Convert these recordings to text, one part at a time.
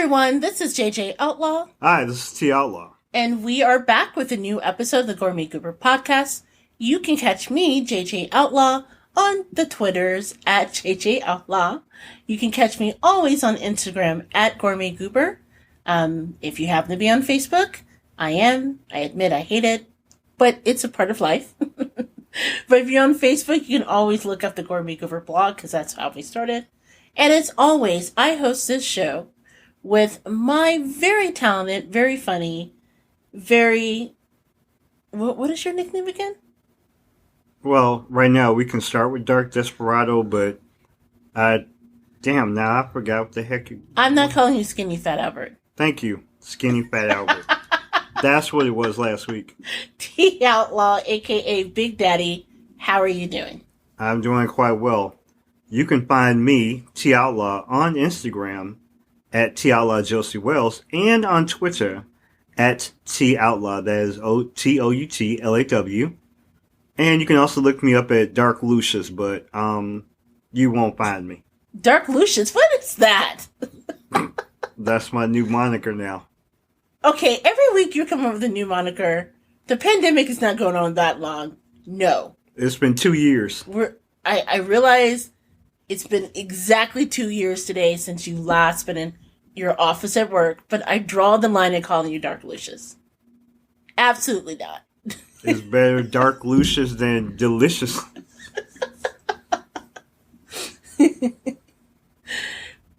everyone, this is JJ Outlaw. Hi, this is T Outlaw. And we are back with a new episode of the Gourmet Goober podcast. You can catch me, JJ Outlaw, on the Twitters at JJ Outlaw. You can catch me always on Instagram at Gourmet Goober. If you happen to be on Facebook, I am. I admit I hate it, but it's a part of life. But if you're on Facebook, you can always look up the Gourmet Goober blog because that's how we started. And as always, I host this show with my very talented, very funny, very... What is your nickname again? Well, right now we can start with Dark Desperado, but... damn, now I forgot what the heck... I'm not calling you Skinny Fat Albert. Thank you, Skinny Fat Albert. That's what it was last week. T Outlaw, a.k.a. Big Daddy, how are you doing? I'm doing quite well. You can find me, T Outlaw, on Instagram at T Outlaw Josie Wells and on Twitter at T Outlaw. That is TOUTLAW. And you can also look me up at Dark Lucius, but you won't find me. Dark Lucius? What is that? That's my new moniker now. Okay, every week you come up with a new moniker. The pandemic is not going on that long. No. It's been 2 years. I realize it's been exactly 2 years today since you last been in your office at work, but I draw the line at calling you Dark Lucius. Absolutely not. It's better Dark Lucius than Delicious.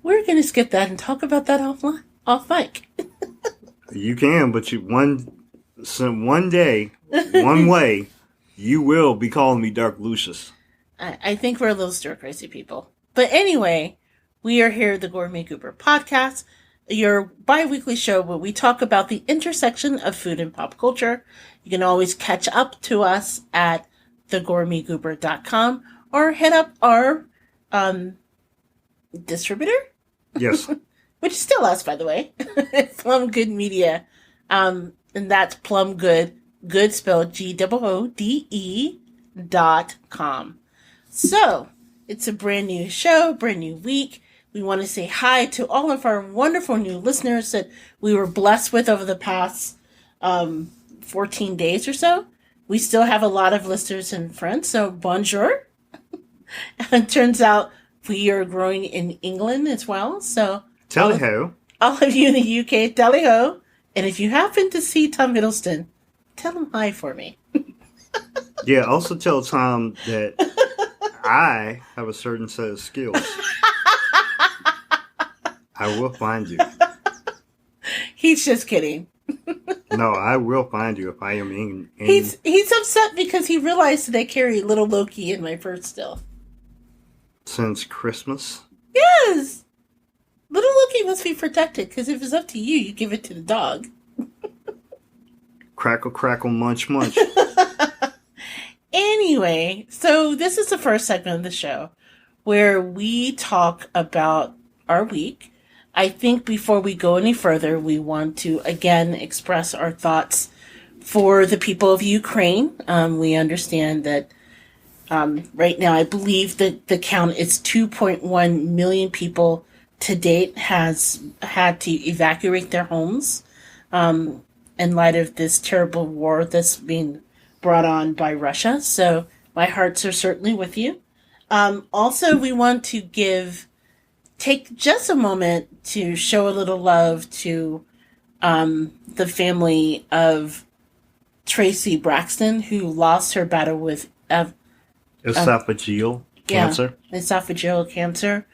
We're going to skip that and talk about that off mic. You can, but one day, one way, you will be calling me Dark Lucius. I think we're a little stir-crazy people. But anyway, we are here at the Gourmet Goober podcast, your bi-weekly show where we talk about the intersection of food and pop culture. You can always catch up to us at thegourmetgoober.com or hit up our distributor. Yes. Which is still us, by the way. Plum Good Media. And that's Plum Good, good spelled GOODE.com. So, it's a brand new show, brand new week. We want to say hi to all of our wonderful new listeners that we were blessed with over the past 14 days or so. We still have a lot of listeners and friends, so bonjour. And it turns out we are growing in England as well, so... Tally-ho. All of you in the UK, tally-ho. And if you happen to see Tom Hiddleston, tell him hi for me. Yeah, also tell Tom that I have a certain set of skills. I will find you. He's just kidding. No, I will find you if I am in... He's upset because he realized that I carry little Loki in my purse still. Since Christmas? Yes! Little Loki must be protected, because if it's up to you, you give it to the dog. Crackle, crackle, munch, munch. Anyway, so this is the first segment of the show where we talk about our week. I think before we go any further, we want to again express our thoughts for the people of Ukraine. We understand that right now, I believe that the count is 2.1 million people to date has had to evacuate their homes in light of this terrible war that's being brought on by Russia. So my hearts are certainly with you. Also, we want to take just a moment to show a little love to the family of Tracy Braxton, who lost her battle with esophageal cancer. Yeah, esophageal cancer.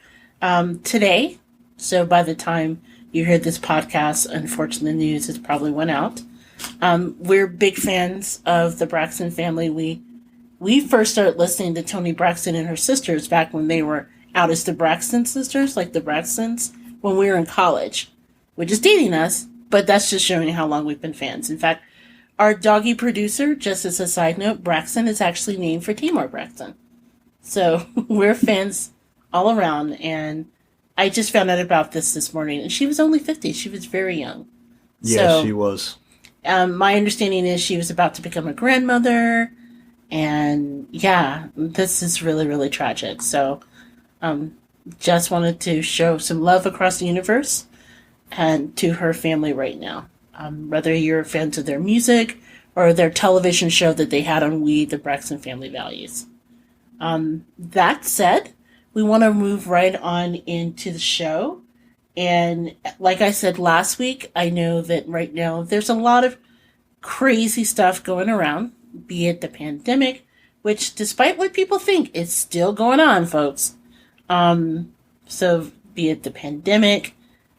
Today, so by the time you hear this podcast, unfortunately, the news has probably went out. We're big fans of the Braxton family. We first started listening to Toni Braxton and her sisters back when they were out as the Braxton sisters, like the Braxtons, when we were in college, which is dating us, but that's just showing how long we've been fans. In fact, our doggy producer, just as a side note, Braxton is actually named for Tamar Braxton. So we're fans all around, and I just found out about this morning, and she was only 50. She was very young. Yeah, she was. My understanding is she was about to become a grandmother, and yeah, this is really, really tragic. So just wanted to show some love across the universe and to her family right now. Whether you're fans of their music or their television show that they had on We, the Braxton Family Values. That said, we want to move right on into the show. And like I said last week, I know that right now there's a lot of crazy stuff going around, be it the pandemic, which despite what people think, it's still going on, folks. So be it the pandemic,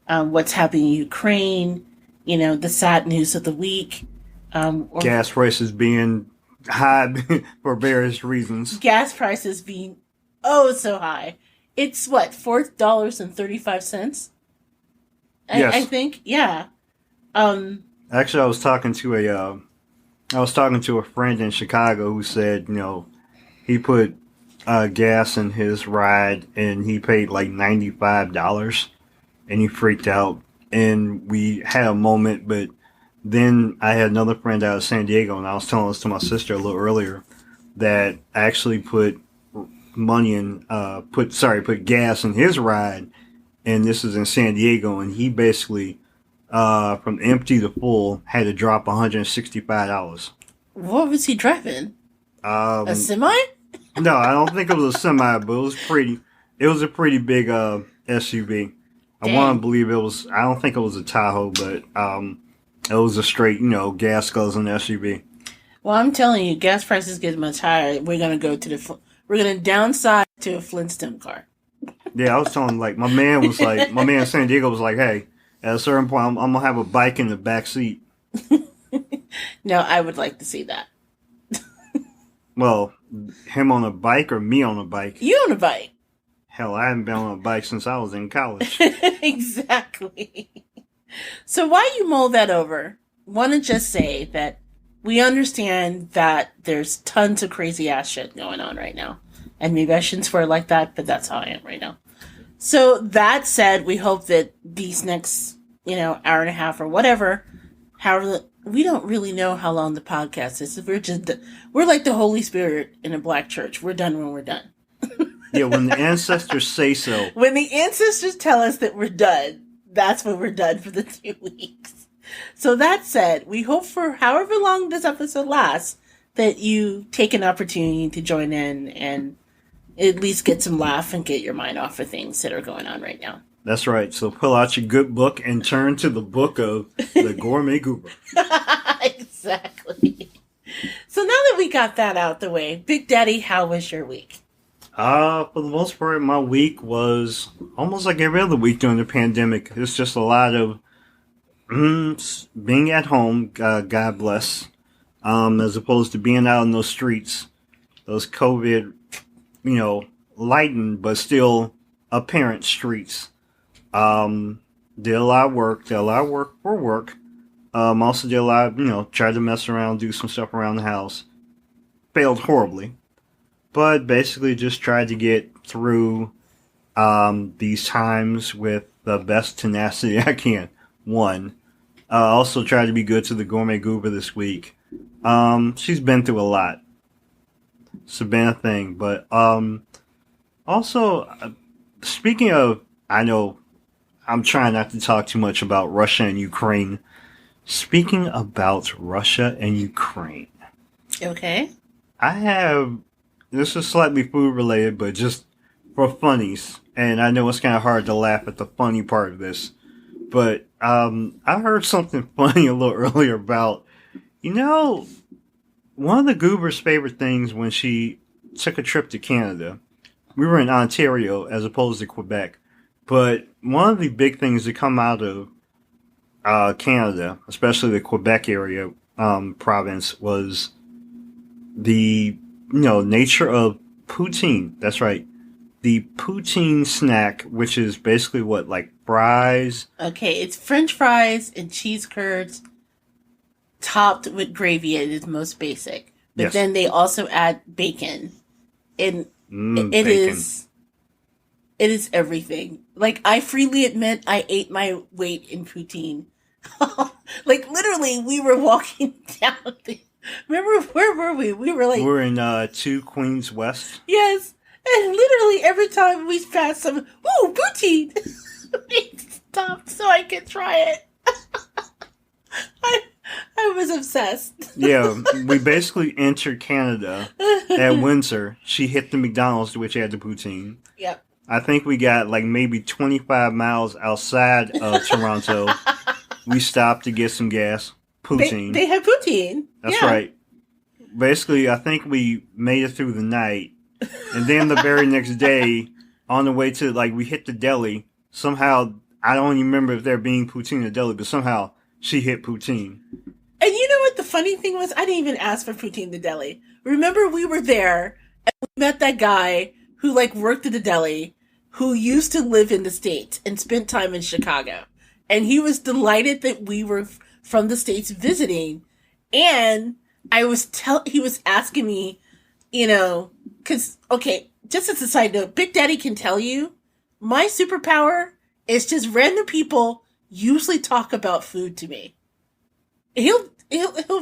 what's happening in Ukraine, the sad news of the week. Or gas prices being high for various reasons. Gas prices being so high. It's what, $4.35? Yes. I think, yeah. Actually, I was talking to a friend in Chicago who said, he put gas in his ride and he paid like $95, and he freaked out. And we had a moment, but then I had another friend out of San Diego, and I was telling this to my sister a little earlier that I actually put money in, put gas in his ride, and this is in San Diego, and he basically, from empty to full, had to drop $165. What was he driving? A semi? No, I don't think it was a semi, but it was a pretty big SUV. Dang. I want to believe I don't think it was a Tahoe, but it was a straight, gas guzzling SUV. Well, I'm telling you, gas prices get much higher. We're going to downsize to a Flintstone car. Yeah, I was telling, my man in San Diego was like, hey, at a certain point, I'm going to have a bike in the back seat. No, I would like to see that. Well, him on a bike or me on a bike? You on a bike. Hell, I haven't been on a bike since I was in college. Exactly. So while you mull that over, want to just say that we understand that there's tons of crazy ass shit going on right now. And maybe I shouldn't swear like that, but that's how I am right now. So that said, we hope that these next, hour and a half or whatever, however, we don't really know how long the podcast is. We're like the Holy Spirit in a black church. We're done when we're done. Yeah, when the ancestors say so. When the ancestors tell us that we're done, that's when we're done for the 2 weeks. So that said, we hope for however long this episode lasts, that you take an opportunity to join in and at least get some laugh and get your mind off of things that are going on right now. That's right. So pull out your good book and turn to the book of the Gourmet Goober. Exactly. So now that we got that out the way, Big Daddy, how was your week? For the most part, my week was almost like every other week during the pandemic. It's just a lot of being at home, God bless, as opposed to being out in those streets, those COVID, lightened but still apparent streets. Did a lot of work for work. Also did a lot, tried to mess around, do some stuff around the house. Failed horribly. But basically just tried to get through these times with the best tenacity I can. Also tried to be good to the Gourmet Goober this week. She's been through a lot. It's been a thing. But also, speaking of, I know I'm trying not to talk too much about Russia and Ukraine. Speaking about Russia and Ukraine. Okay. This is slightly food related, but just for funnies. And I know it's kind of hard to laugh at the funny part of this. But I heard something funny a little earlier about, one of the Goober's favorite things when she took a trip to Canada. We were in Ontario as opposed to Quebec. But one of the big things that come out of Canada, especially the Quebec area province, was the nature of poutine. That's right. The poutine snack, which is basically what, like fries? Okay, it's French fries and cheese curds topped with gravy at its most basic. But yes. Then they also add bacon. And it bacon. It is everything. Like, I freely admit I ate my weight in poutine. Like, literally, we were walking down remember, where were we? We were like... We're in 2 Queens West. Yes. And literally every time we passed some... Ooh, poutine! top so I could try it. I, I was obsessed. Yeah, we basically entered Canada at Windsor. She hit the McDonald's, which had the poutine. Yep. I think we got like maybe 25 miles outside of Toronto. We stopped to get some gas. Poutine. They had poutine. That's right. Basically, I think we made it through the night. And then the very next day, on the way to, like, we hit the deli. Somehow, I don't even remember if there being poutine in the deli, but somehow she hit poutine. And you know what the funny thing was? I didn't even ask for poutine in the deli. Remember, we were there and we met that guy who, like, worked at the deli, who used to live in the States and spent time in Chicago. And he was delighted that we were from the States visiting. And he was asking me, you know, because, okay, just as a side note, Big Daddy can tell you, my superpower is just random people usually talk about food to me. He'll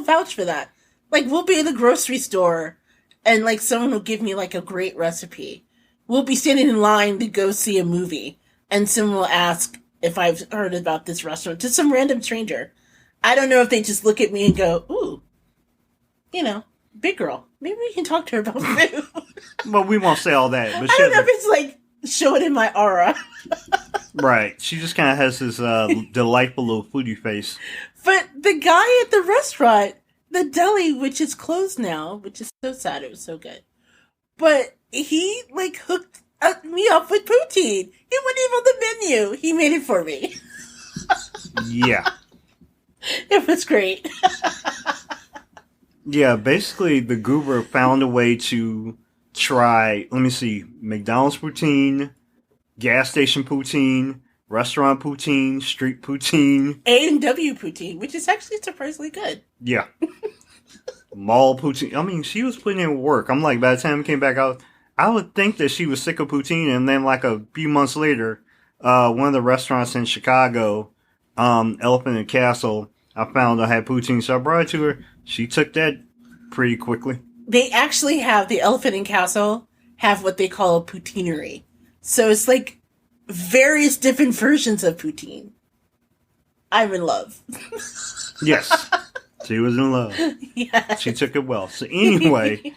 vouch for that. Like, we'll be in the grocery store and, like, someone will give me, like, a great recipe. We'll be standing in line to go see a movie and someone will ask if I've heard about this restaurant to some random stranger. I don't know if they just look at me and go, ooh, you know, big girl. Maybe we can talk to her about food. Well, we won't say all that. But I don't know if it's like showing in my aura. Right. She just kind of has this delightful little foodie face. But the guy at the restaurant, the deli, which is closed now, which is so sad. It was so good. But he, like, hooked me up with poutine. It wasn't even on the menu. He made it for me. Yeah. It was great. Yeah, basically the Goober found a way to try, let me see, McDonald's poutine, gas station poutine, restaurant poutine, street poutine. A&W poutine, which is actually surprisingly good. Yeah. Mall poutine. I mean, she was putting in work. I'm like, by the time I came back out, I would think that she was sick of poutine. And then like a few months later, one of the restaurants in Chicago, Elephant and Castle, I found I had poutine. So I brought it to her. She took that pretty quickly. They actually have, the Elephant and Castle have what they call a poutineery. So it's like various different versions of poutine. I'm in love. Yes. She was in love. Yeah. She took it well. So anyway,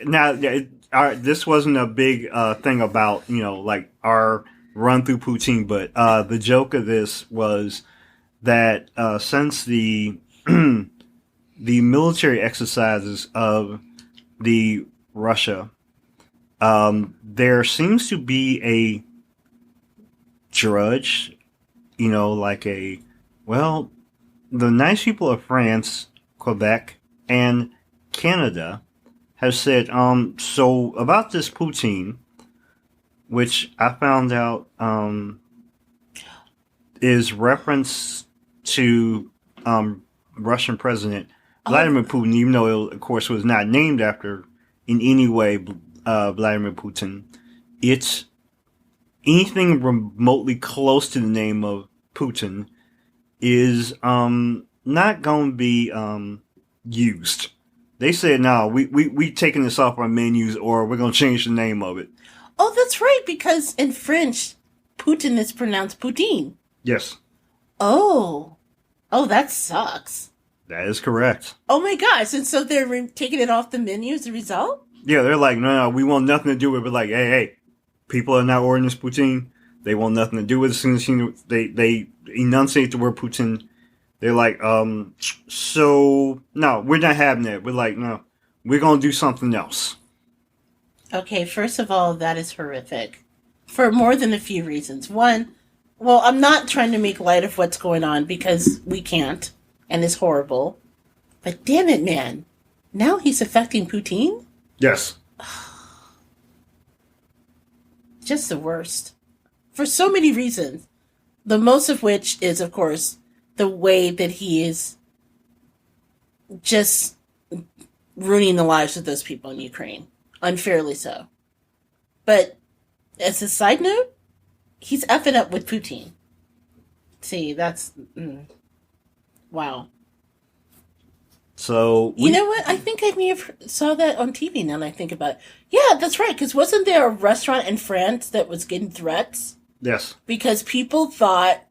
now this wasn't a big thing about, you know, like our run through poutine, but the joke of this was that since the the military exercises of the Russia, there seems to be a drudge, you know, like the nice people of France, Quebec, and Canada have said, so about this poutine, which I found out is reference to Russian President Vladimir Putin, even though it, of course, was not named after in any way Vladimir Putin. It's anything remotely close to the name of Putin is not going to be used. They said, no, we taking this off our menus or we're going to change the name of it. Oh, that's right, because in French, Putin is pronounced Poutine. Yes. Oh, that sucks. That is correct. Oh my gosh, and so they're taking it off the menu as a result? Yeah, they're like, no, we want nothing to do with it. But like, hey, people are not ordering this poutine. They want nothing to do with it. As soon as they enunciate the word Putin, they're like, so, no, we're not having that. We're like, no, we're going to do something else. Okay, first of all, that is horrific. For more than a few reasons. One, well, I'm not trying to make light of what's going on because we can't, and it's horrible. But damn it, man. Now he's affecting poutine? Yes. Just the worst. For so many reasons. The most of which is, of course, the way that he is just ruining the lives of those people in Ukraine. Unfairly so. But as a side note, he's effing up with Poutine. See, that's... wow. So... You know what? I think I may have saw that on TV now that I think about it. Yeah, that's right, because wasn't there a restaurant in France that was getting threats? Yes. Because people thought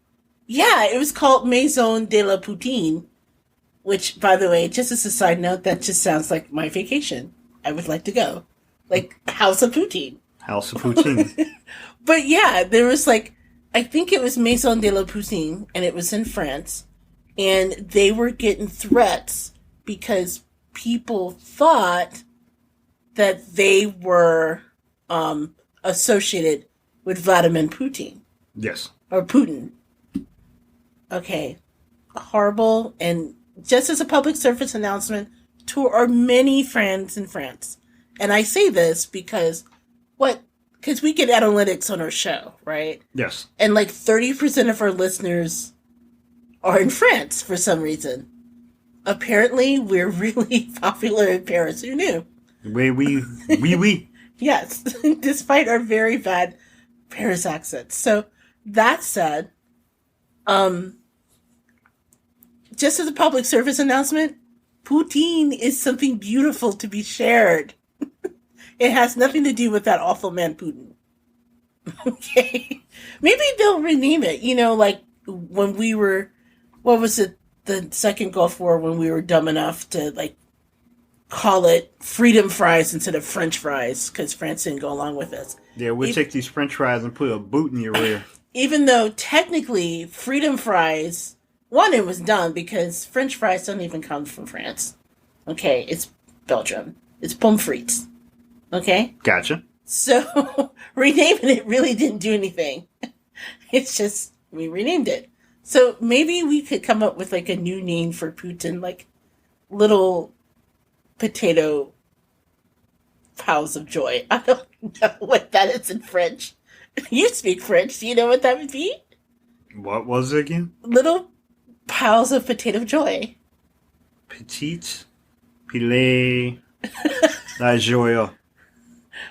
Yeah, it was called Maison de la Poutine, which, by the way, just as a side note, that just sounds like my vacation. I would like to go. Like, House of Poutine. House of Poutine. But yeah, there was like, I think it was Maison de la Poutine, and it was in France, and they were getting threats because people thought that they were associated with Vladimir Putin Yes. or Putin. Okay, horrible. And just as a public service announcement to our many friends in France, and I say this because what? Because we get analytics on our show, right? Yes. And like 30% of our listeners are in France for some reason. Apparently, we're really popular in Paris. Who knew? We. Yes, despite our very bad Paris accents. So that said, just as a public service announcement, poutine is something beautiful to be shared. It has nothing to do with that awful man Putin. Okay, maybe they'll rename it. You know, like when we were, what was it? The second Gulf War, when we were dumb enough to like call it freedom fries instead of French fries because France didn't go along with us. Yeah, we'll take these French fries and put a boot in your rear. Even though technically freedom fries, one, it was done because French fries don't even come from France. Okay, it's Belgium. It's pommes frites. Okay? Gotcha. So renaming it really didn't do anything. It's just we renamed it. So maybe we could come up with like a new name for Putin, like little potato piles of joy. I don't know what that is in French. You speak French. Do you know what that would be? What was it again? Little piles of potato joy. Petite, pile, la joie.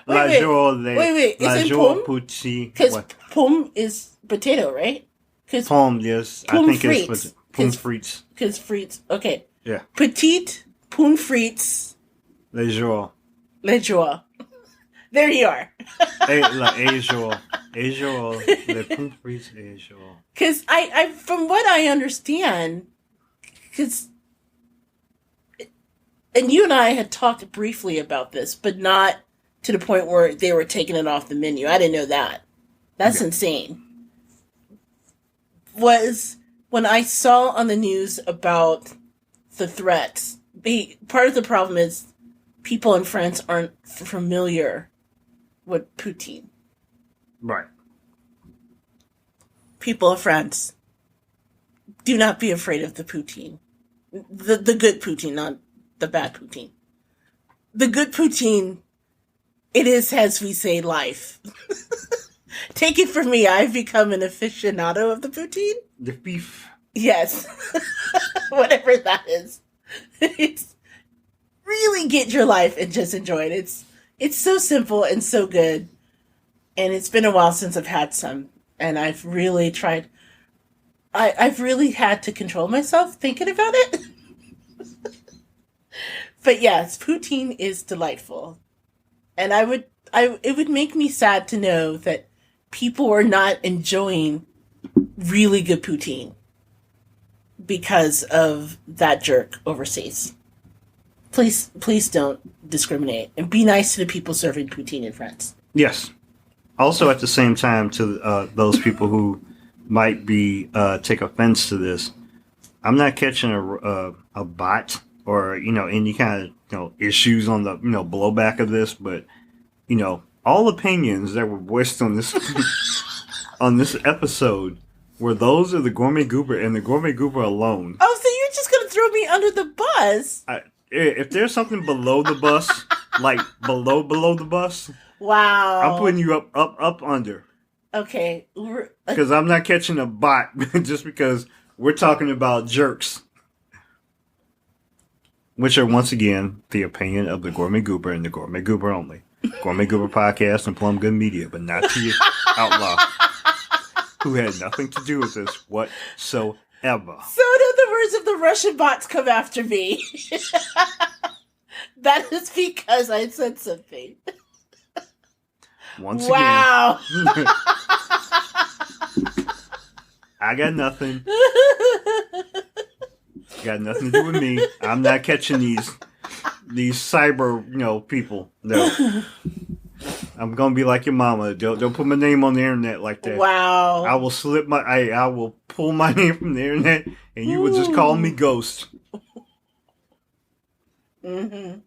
La Wait, joie, wait. la Is it joie pomme? petit. Because pomme is potato, right? Because Pomme, yes. I think it's pommes frites. Because frites. Okay. Yeah. Petite pommes frites. Les joie. Les joie. There you are. Et joie. Et joie. Les pommes frites et joie. Because I, from what I understand, because, and you and I had talked briefly about this, but not to the point where they were taking it off the menu. I didn't know that. That's insane. Was when I saw on the news about the threats, part of the problem is people in France aren't familiar with Poutine. Right. People of France, do not be afraid of the Poutine. The good Poutine, not the bad Poutine. The good Poutine, it is, as we say, life. Take it from me, I've become an aficionado of the poutine. The beef. Yes. Whatever that is. It's really get your life and just enjoy it. It's so simple and so good. And it's been a while since I've had some. And I've really tried. I've really had to control myself thinking about it. But yes, poutine is delightful. And it would make me sad to know that people are not enjoying really good poutine because of that jerk overseas. Please don't discriminate and be nice to the people serving poutine in France. Yes. Also, at the same time, to those people who might be take offense to this, I'm not catching a bot or any kind of issues on the blowback of this, but all opinions that were voiced on this on this episode were those of the Gourmet Goober and the Gourmet Goober alone. Oh, so you're just gonna throw me under the bus? If there's something below the bus, like below the bus, wow, I'm putting you up under. Okay, because I'm not catching a bot just because we're talking about jerks, which are once again the opinion of the Gourmet Goober and the Gourmet Goober only. Gourmet Goober Podcast and Plum Good Media, but not to you, Outlaw, who had nothing to do with this whatsoever. So in other words, if the Russian bots come after me, that is because I said something. Once wow. again. I got nothing. Got nothing to do with me. I'm not catching these cyber, people. No. I'm gonna be like your mama. Don't put my name on the internet like that. Wow. I will I will pull my name from the internet and you will just call me Ghost. Mm-hmm.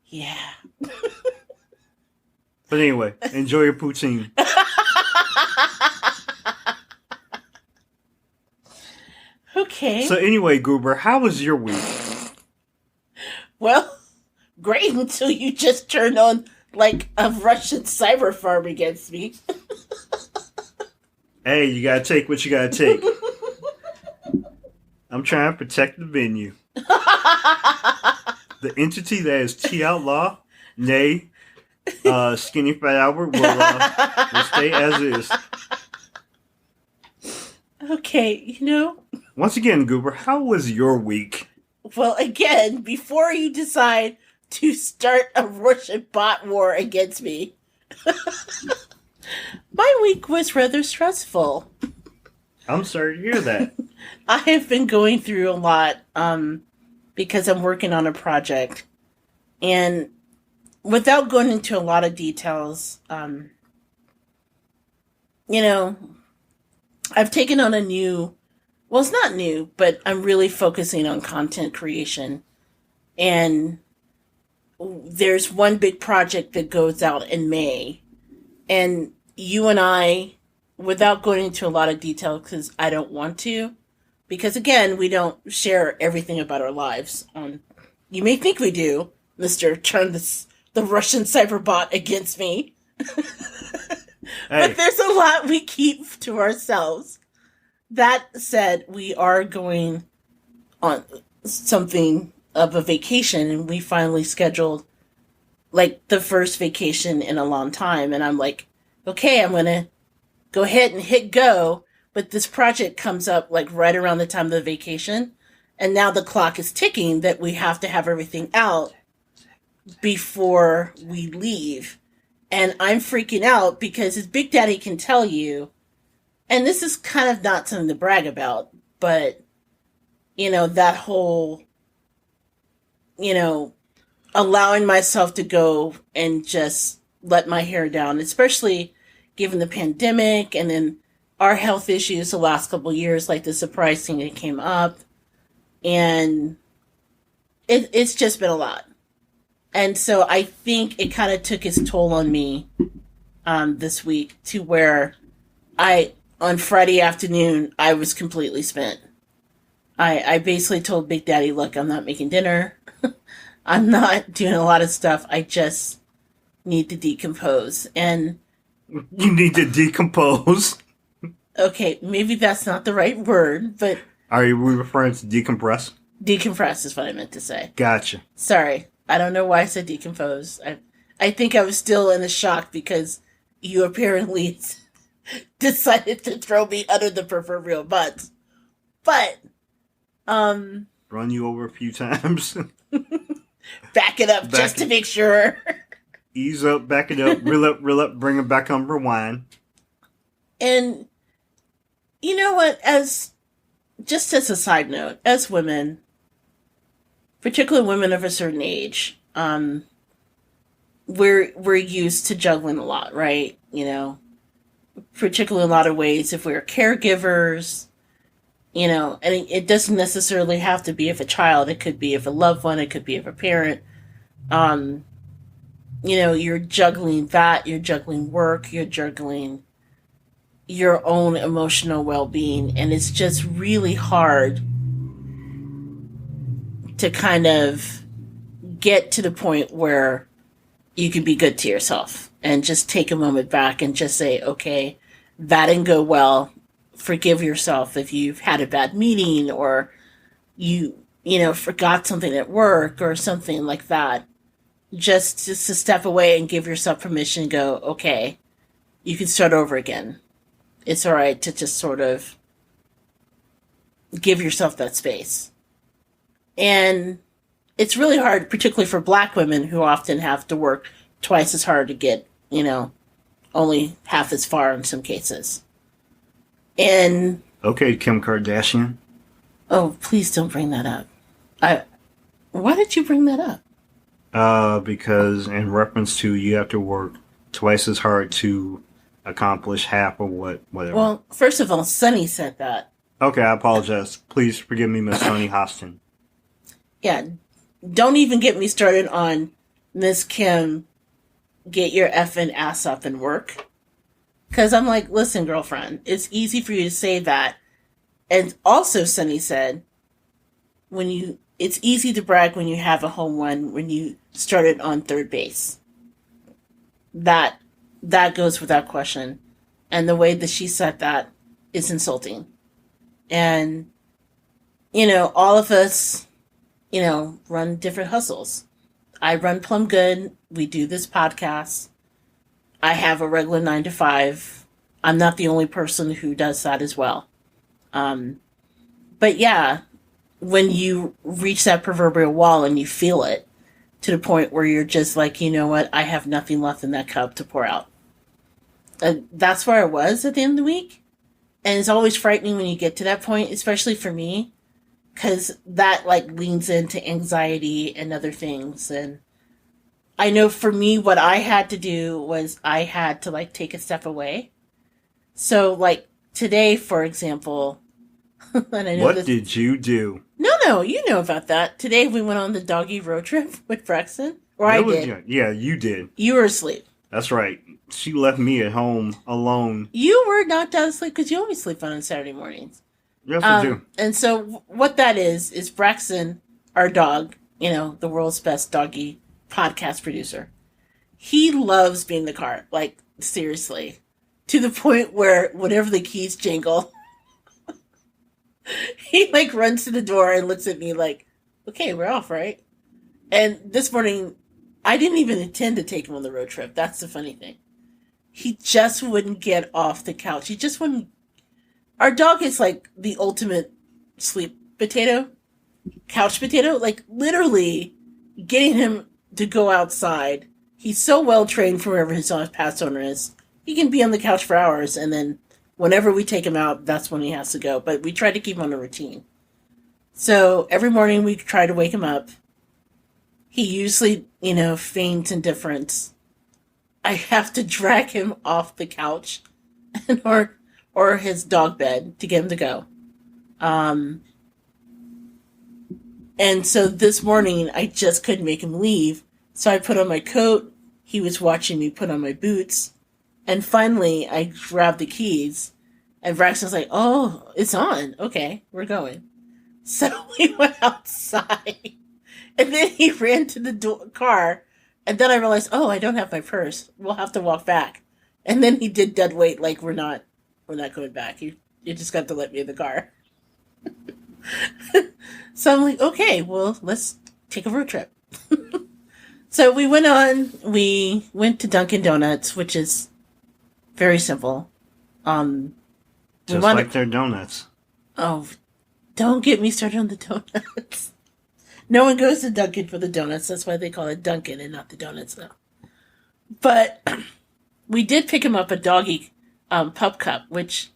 Yeah. But anyway, enjoy your poutine. Okay. So anyway, Goober, how was your week? Well, great until you just turned on like a Russian cyber farm against me. Hey, you gotta take what you gotta take. I'm trying to protect the venue. The entity that is T Outlaw, nay, Skinny Fat Albert will stay as is. Okay, Once again, Goober, how was your week? Well, again, before you decide to start a Russian bot war against me, my week was rather stressful. I'm sorry to hear that. I have been going through a lot because I'm working on a project. And without going into a lot of details, I've taken on it's not new, but I'm really focusing on content creation. And there's one big project that goes out in May. And you and I, without going into a lot of detail, because I don't want to, because again, we don't share everything about our lives. You may think we do, Mr. Turn the Russian cyberbot against me. Hey. But there's a lot we keep to ourselves. That said, we are going on something of a vacation, and we finally scheduled like the first vacation in a long time. And I'm like, okay, I'm going to go ahead and hit go. But this project comes up like right around the time of the vacation. And now the clock is ticking that we have to have everything out before we leave. And I'm freaking out because as Big Daddy can tell you, and this is kind of not something to brag about, but, that whole, allowing myself to go and just let my hair down, especially given the pandemic and then our health issues the last couple of years, like the surprise thing that came up. And it's just been a lot. And so I think it kind of took its toll on me this week to where on Friday afternoon, I was completely spent. I basically told Big Daddy, look, I'm not making dinner. I'm not doing a lot of stuff. I just need to decompose. And you need to decompose. Okay, maybe that's not the right word, but... Are we referring to decompress? Decompress is what I meant to say. Gotcha. Sorry. I don't know why I said decompose. I think I was still in a shock because you apparently decided to throw me under the proverbial bus. But, run you over a few times. Back it up just to make sure. Ease up, back it up, reel up, bring it back on, rewind. And, you know what, just as a side note, as women, particularly women of a certain age, we're used to juggling a lot, right? Particularly in a lot of ways, if we're caregivers, and it doesn't necessarily have to be of a child. It could be of a loved one. It could be of a parent. You're juggling that. You're juggling work. You're juggling your own emotional well-being. And it's just really hard to kind of get to the point where you can be good to yourself and just take a moment back and just say, okay, that didn't go well. Forgive yourself if you've had a bad meeting or you forgot something at work or something like that. Just to step away and give yourself permission and go, okay, you can start over again. It's all right to just sort of give yourself that space. And it's really hard, particularly for Black women who often have to work twice as hard to get, only half as far in some cases. And Okay, Kim Kardashian. Oh, please don't bring that up. I. Why did you bring that up? Because in reference to you have to work twice as hard to accomplish half of whatever. Well, first of all, Sunny said that. Okay, I apologize. Please forgive me, Miss Tony Hostin. Yeah, don't even get me started on Miss Kim. Get your effing ass up and work. Because I'm like, listen, girlfriend, it's easy for you to say that. And also, Sunny said, it's easy to brag when you have a home run when you started on third base. That goes without question. And the way that she said that is insulting. And, all of us, run different hustles. I run Plum Good. We do this podcast. I have a regular 9 to 5. I'm not the only person who does that as well. But yeah, when you reach that proverbial wall and you feel it to the point where you're just like, you know what, I have nothing left in that cup to pour out. That's where I was at the end of the week. And it's always frightening when you get to that point, especially for me, because that leans into anxiety and other things. And I know for me, what I had to do was I had to take a step away. So today, for example, and I know what did you do? No, you know about that. Today we went on the doggy road trip with Braxton. Or I did. Yeah, you did. You were asleep. That's right. She left me at home alone. You were knocked out of sleep because you always sleep on Saturday mornings. Yes, I do. And so what that is Braxton, our dog, the world's best doggy podcast producer. He loves being in the car, seriously, to the point where whenever the keys jingle, he runs to the door and looks at me like, okay, we're off, right? And this morning, I didn't even intend to take him on the road trip. That's the funny thing. He just wouldn't get off the couch. He just wouldn't. Our dog is the ultimate sleep potato, couch potato. Literally getting him to go outside. He's so well trained for wherever his past owner is. He can be on the couch for hours, and then whenever we take him out, that's when he has to go. But we try to keep him on a routine. So every morning we try to wake him up. He usually, feigns indifference. I have to drag him off the couch or his dog bed to get him to go. And so this morning, I just couldn't make him leave. So I put on my coat. He was watching me put on my boots. And finally, I grabbed the keys. And Braxton's like, oh, it's on. Okay, we're going. So we went outside. And then he ran to the car. And then I realized, oh, I don't have my purse. We'll have to walk back. And then he did dead weight, we're not going back. You just got to let me in the car. So I'm like, okay, well, let's take a road trip. So we went to Dunkin' Donuts, which is very simple. Just like their donuts. Oh, don't get me started on the donuts. No one goes to Dunkin' for the donuts. That's why they call it Dunkin' and not the donuts now. But we did pick him up a doggy pup cup, which,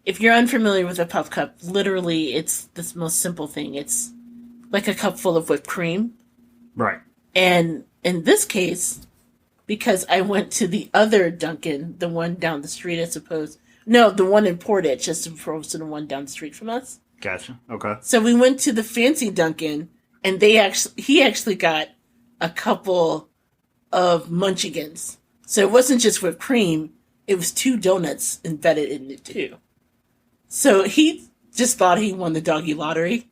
if you're unfamiliar with a pup cup, literally it's the most simple thing. It's like a cup full of whipped cream. Right. And in this case, because I went to the other Dunkin', the one down the street, I suppose. No, the one in Portage, as opposed to the one down the street from us. Gotcha. Okay. So we went to the fancy Dunkin', and he actually got a couple of munchkins. So it wasn't just whipped cream, it was 2 donuts embedded in it too. So he just thought he won the doggy lottery.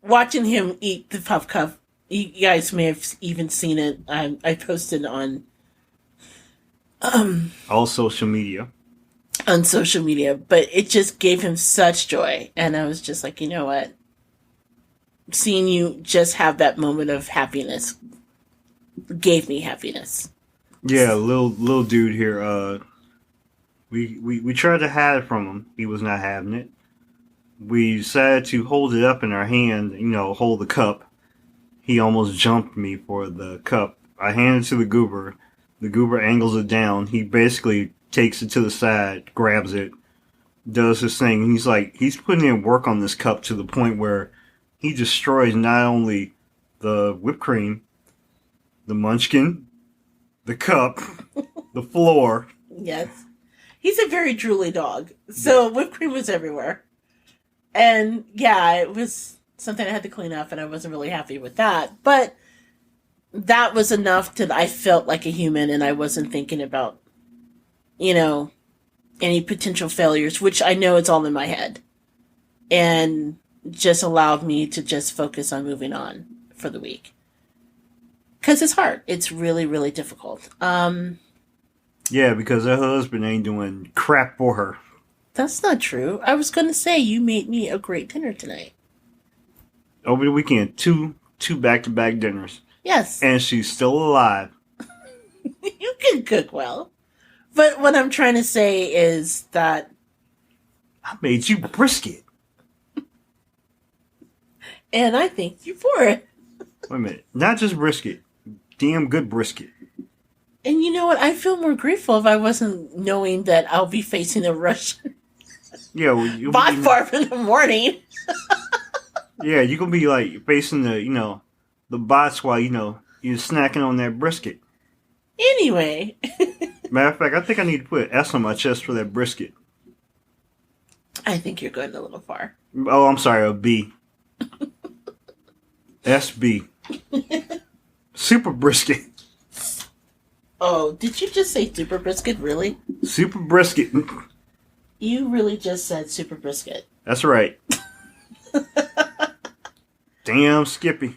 Watching him eat the puff cup, you guys may have even seen it. I posted on all social media. On social media, but it just gave him such joy, and I was just like, you know what? Seeing you just have that moment of happiness gave me happiness. Yeah, little dude here. We tried to hide it from him. He was not having it. We decided to hold it up in our hand, hold the cup. He almost jumped me for the cup. I handed it to the Goober. The Goober angles it down. He basically takes it to the side, grabs it, does his thing. And he's putting in work on this cup to the point where he destroys not only the whipped cream, the munchkin, the cup, the floor. Yes. He's a very drooly dog. So whipped cream was everywhere. And yeah, it was something I had to clean up, and I wasn't really happy with that. But that was enough that I felt like a human, and I wasn't thinking about, any potential failures, which I know it's all in my head. And just allowed me to just focus on moving on for the week. Because it's hard. It's really, really difficult. Yeah, because her husband ain't doing crap for her. That's not true. I was going to say you made me a great dinner tonight. Over the weekend, two back-to-back dinners. Yes. And she's still alive. You can cook well. But what I'm trying to say is that I made you brisket. And I thank you for it. Wait a minute. Not just brisket. Damn good brisket. And you know what? I feel more grateful if I wasn't knowing that I'll be facing a Russian Yeah, well, bot farm in the morning. Yeah, you gonna be like facing the bots while you're snacking on that brisket. Anyway. Matter of fact, I think I need to put an S on my chest for that brisket. I think you're going a little far. Oh, I'm sorry, a B. SB. Super brisket. Oh, did you just say super brisket? Really? Super brisket. You really just said super brisket. That's right. Damn Skippy.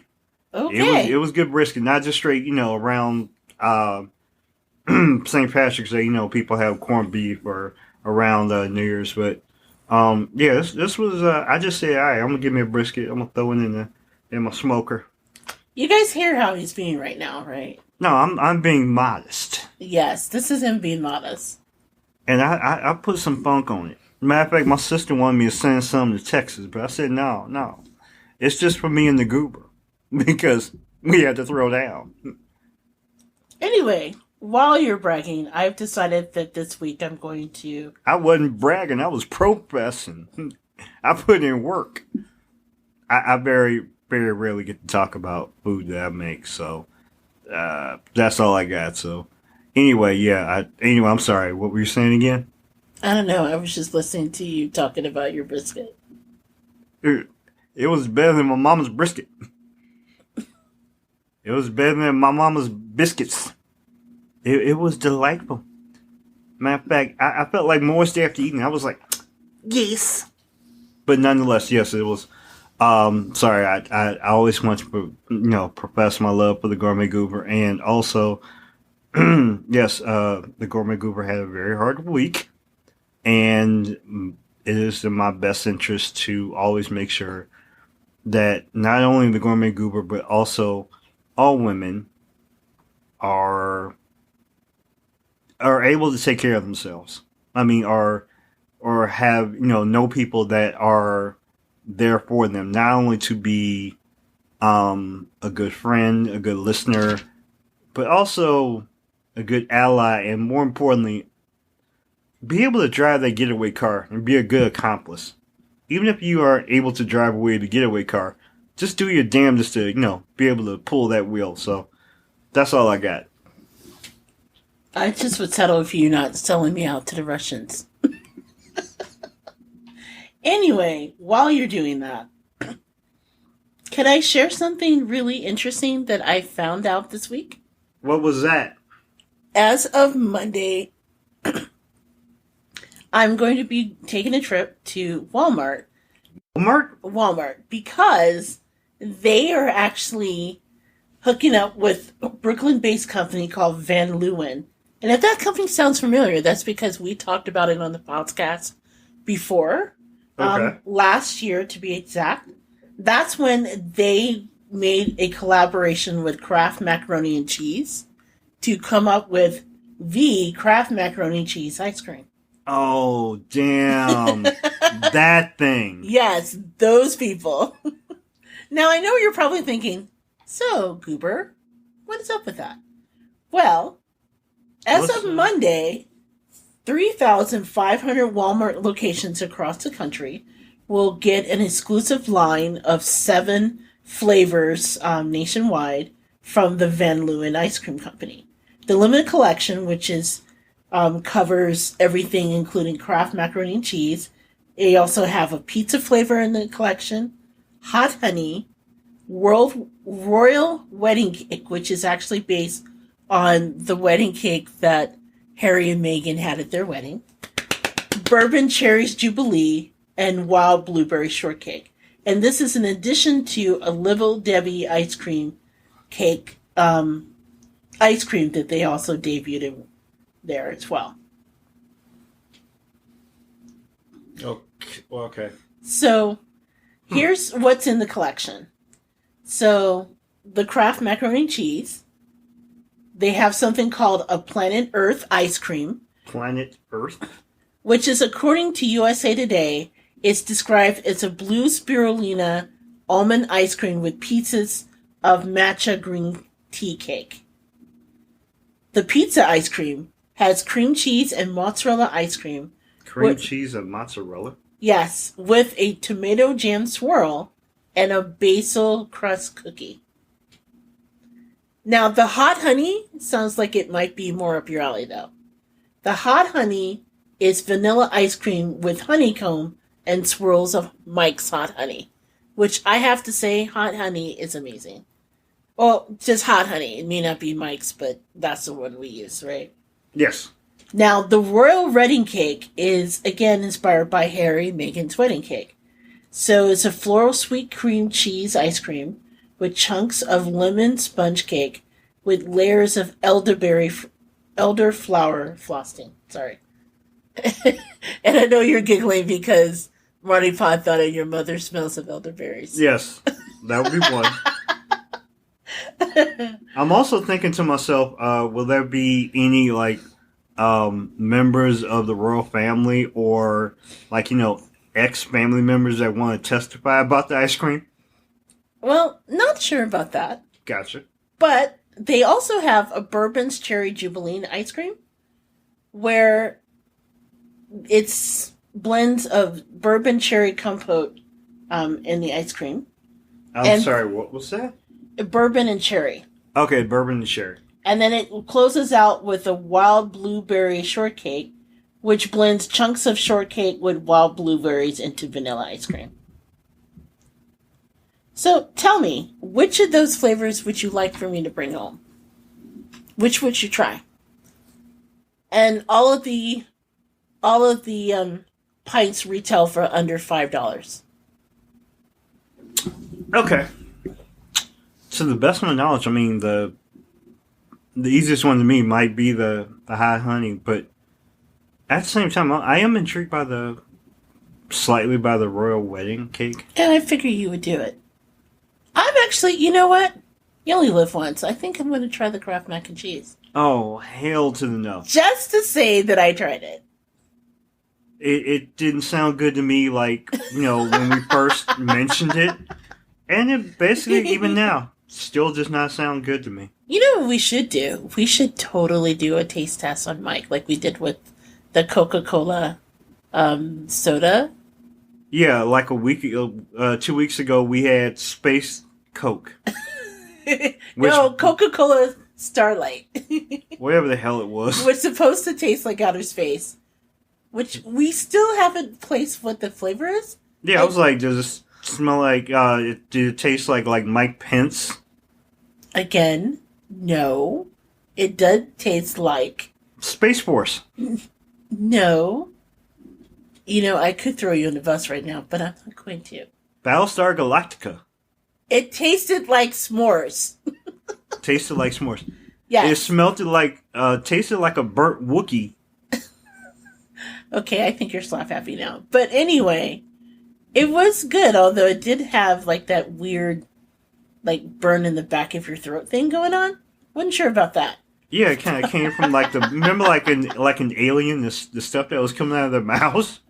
Okay. It was good brisket, not just straight, around St. Patrick's Day, people have corned beef or around New Year's, but yeah, this was I just said, all right, I'm gonna give me a brisket. I'm gonna throw it in my smoker. You guys hear how he's being right now, right? No, I'm being modest. Yes, this is him being modest. And I put some funk on it. Matter of fact, my sister wanted me to send some to Texas, but I said no. It's just for me and the Goober because we had to throw down. Anyway, while you're bragging, I've decided that this week I'm going to... I wasn't bragging. I was professing. I put in work. I very, very rarely get to talk about food that I make, so that's all I got. So anyway, yeah. I'm sorry. What were you saying again? I don't know. I was just listening to you talking about your brisket. It was better than my mama's brisket. It was better than my mama's biscuits. It was delightful. Matter of fact, I felt like moist after eating. I was like, yes. But nonetheless, yes, it was. Sorry, I always want to profess my love for the Gourmet Goober, and also, yes, the Gourmet Goober had a very hard week, and it is in my best interest to always make sure that not only the Gourmet Goober but also all women are able to take care of themselves. I mean, or have know people that are there for them, not only to be a good friend, a good listener, but also a good ally, and more importantly, be able to drive that getaway car and be a good accomplice. Even if you are able to drive away the getaway car, just do your damnedest to be able to pull that wheel. So that's all I got. I just would settle for you not selling me out to the Russians. Anyway, while you're doing that, can I share something really interesting that I found out this week? What was that? As of Monday, I'm going to be taking a trip to Walmart. Walmart, because they are actually hooking up with a Brooklyn-based company called Van Leeuwen. And if that company sounds familiar, that's because we talked about it on the podcast before. Okay. Last year, to be exact. That's when they made a collaboration with Kraft Macaroni and Cheese to come up with the Kraft Macaroni and Cheese ice cream. Oh, damn. That thing. Yes, those people. Now, I know you're probably thinking, so, Goober, what is up with that? Well, As Let's. of Monday, 3,500 Walmart locations across the country will get an exclusive line of 7 flavors nationwide from the Van Leeuwen Ice Cream Company. The limited collection, which is covers everything, including Kraft macaroni and cheese. They also have a pizza flavor in the collection, hot honey, world royal wedding cake, which is actually based on the wedding cake that Harry and Meghan had at their wedding, bourbon cherries jubilee, and wild blueberry shortcake. And this is in addition to a Little Debbie ice cream cake, ice cream that they also debuted in there as well. Okay. So here's what's in the collection. So the Kraft macaroni and cheese. They have something called a Planet Earth ice cream. Planet Earth? Which is, according to USA Today, it's described as a blue spirulina almond ice cream with pieces of matcha green tea cake. The pizza ice cream has cream cheese and mozzarella ice cream. Cream cheese and mozzarella? Yes, with a tomato jam swirl and a basil crust cookie. Now, the hot honey sounds like it might be more up your alley, though. The hot honey is vanilla ice cream with honeycomb and swirls of Mike's hot honey, which I have to say, hot honey is amazing. Well, just hot honey. It may not be Mike's, but that's the one we use, right? Yes. Now, the royal wedding cake is, again, inspired by Harry and Meghan's wedding cake. So it's a floral sweet cream cheese ice cream with chunks of lemon sponge cake with layers of elderflower frosting. Sorry. And I know you're giggling because Marty Pod thought of your mother smells of elderberries. Yes, that would be one. I'm also thinking to myself, will there be any, members of the royal family or, ex-family members that want to testify about the ice cream? Well, not sure about that. Gotcha. But they also have a Bourbon's Cherry Jubilee ice cream where it's blends of bourbon cherry compote in the ice cream. I'm sorry, what was that? Bourbon and cherry. Okay, bourbon and cherry. And then it closes out with a wild blueberry shortcake, which blends chunks of shortcake with wild blueberries into vanilla ice cream. So tell me, which of those flavors would you like for me to bring home? Which would you try? And all of the pints retail for under $5. Okay. To the best of my knowledge, I mean the easiest one to me might be the hot honey, but at the same time, I am intrigued by the royal wedding cake. And I figure you would do it. I'm actually, you know what? You only live once. I think I'm going to try the Kraft mac and cheese. Oh, hail to the no. Just to say that I tried it. It didn't sound good to me when we first mentioned it. And it basically, even now, still does not sound good to me. You know what we should do? We should totally do a taste test on Mike like we did with the Coca-Cola soda. Yeah, like 2 weeks ago, we had Space Coke. No, Coca-Cola Starlight. Whatever the hell it was. Was supposed to taste like outer space. Which we still haven't placed what the flavor is. Yeah, I was like, does it smell like, did it taste like Mike Pence? Again, no. It does taste like... Space Force. No. I could throw you on the bus right now, but I'm not going to. Battlestar Galactica. It tasted like s'mores. Tasted like s'mores. Yes. It tasted like a burnt Wookiee. Okay, I think you're slap happy now. But anyway, it was good, although it did have that weird, burn in the back of your throat thing going on. Wasn't sure about that. Yeah, it kind of came from remember an alien, the stuff that was coming out of their mouths?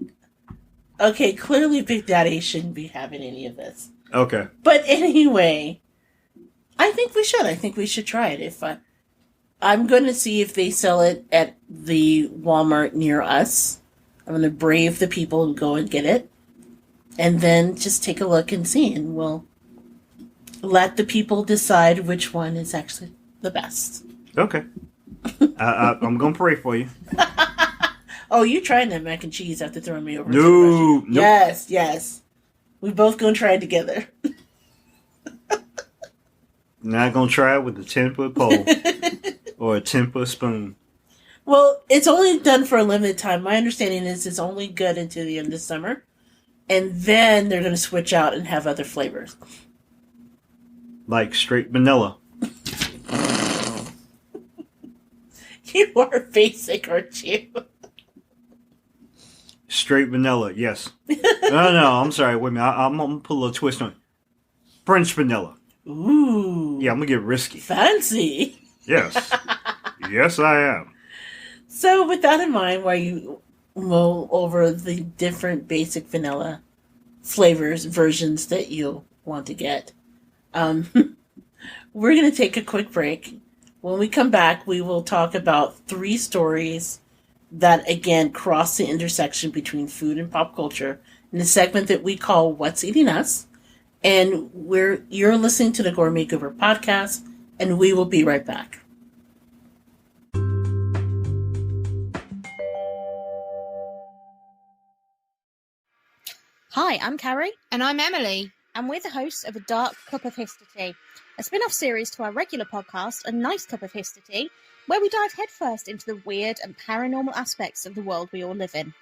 Okay, clearly Big Daddy shouldn't be having any of this. Okay. But anyway, I think we should. I think we should try it. I'm going to see if they sell it at the Walmart near us. I'm going to brave the people and go and get it. And then just take a look and see. And we'll let the people decide which one is actually the best. Okay. I'm going to pray for you. Oh, you tried that mac and cheese after throwing me over. No. Nope. Yes, yes. We both going to try it together. Not going to try it with a 10-foot pole or a 10-foot spoon. Well, it's only done for a limited time. My understanding is it's only good until the end of summer. And then they're going to switch out and have other flavors. Like straight vanilla. You are basic, aren't you? Straight vanilla, yes. No, I'm sorry. Wait a minute. I'm going to put a little twist on it. French vanilla. Ooh. Yeah, I'm going to get risky. Fancy. Yes. Yes, I am. So, with that in mind, while you mull over the different basic vanilla flavors, versions that you'll want to get, we're going to take a quick break. When we come back, we will talk about 3 stories that, again, cross the intersection between food and pop culture in a segment that we call What's Eating Us. And you're listening to the Gourmet Goober podcast, and we will be right back. Hi, I'm Carrie. And I'm Emily. And we're the hosts of A Dark Cup of History, a spin-off series to our regular podcast, A Nice Cup of History, where we dive headfirst into the weird and paranormal aspects of the world we all live in.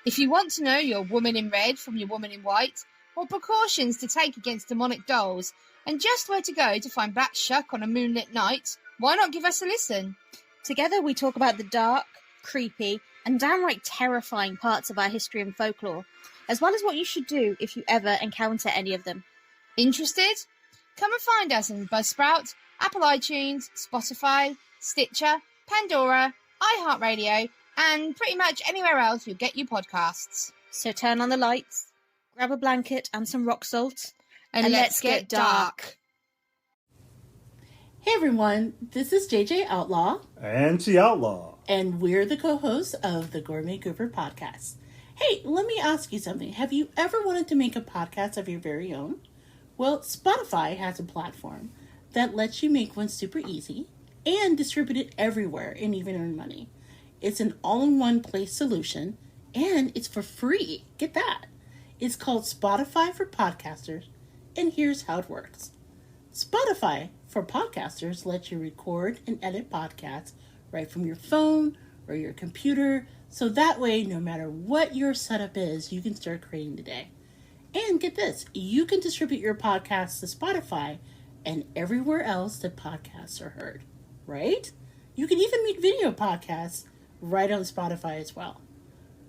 If you want to know your woman in red from your woman in white, or precautions to take against demonic dolls, and just where to go to find black shuck on a moonlit night, why not give us a listen? Together we talk about the dark, creepy, and downright terrifying parts of our history and folklore, as well as what you should do if you ever encounter any of them. Interested? Come and find us on Buzzsprout, Apple iTunes, Spotify, Stitcher, Pandora, iHeartRadio, and pretty much anywhere else you'll get your podcasts. So turn on the lights, grab a blanket and some rock salt, and let's get dark. Hey everyone, this is JJ Outlaw. And T Outlaw. And we're the co-hosts of the Gourmet Goober podcast. Hey, let me ask you something. Have you ever wanted to make a podcast of your very own? Well, Spotify has a platform that lets you make one super easy and distribute it everywhere and even earn money. It's an all-in-one place solution and it's for free. Get that. It's called Spotify for Podcasters, and here's how it works. Spotify for Podcasters lets you record and edit podcasts right from your phone or your computer, so that way, no matter what your setup is, you can start creating today. And get this, you can distribute your podcasts to Spotify and everywhere else that podcasts are heard, right? You can even make video podcasts right on Spotify as well.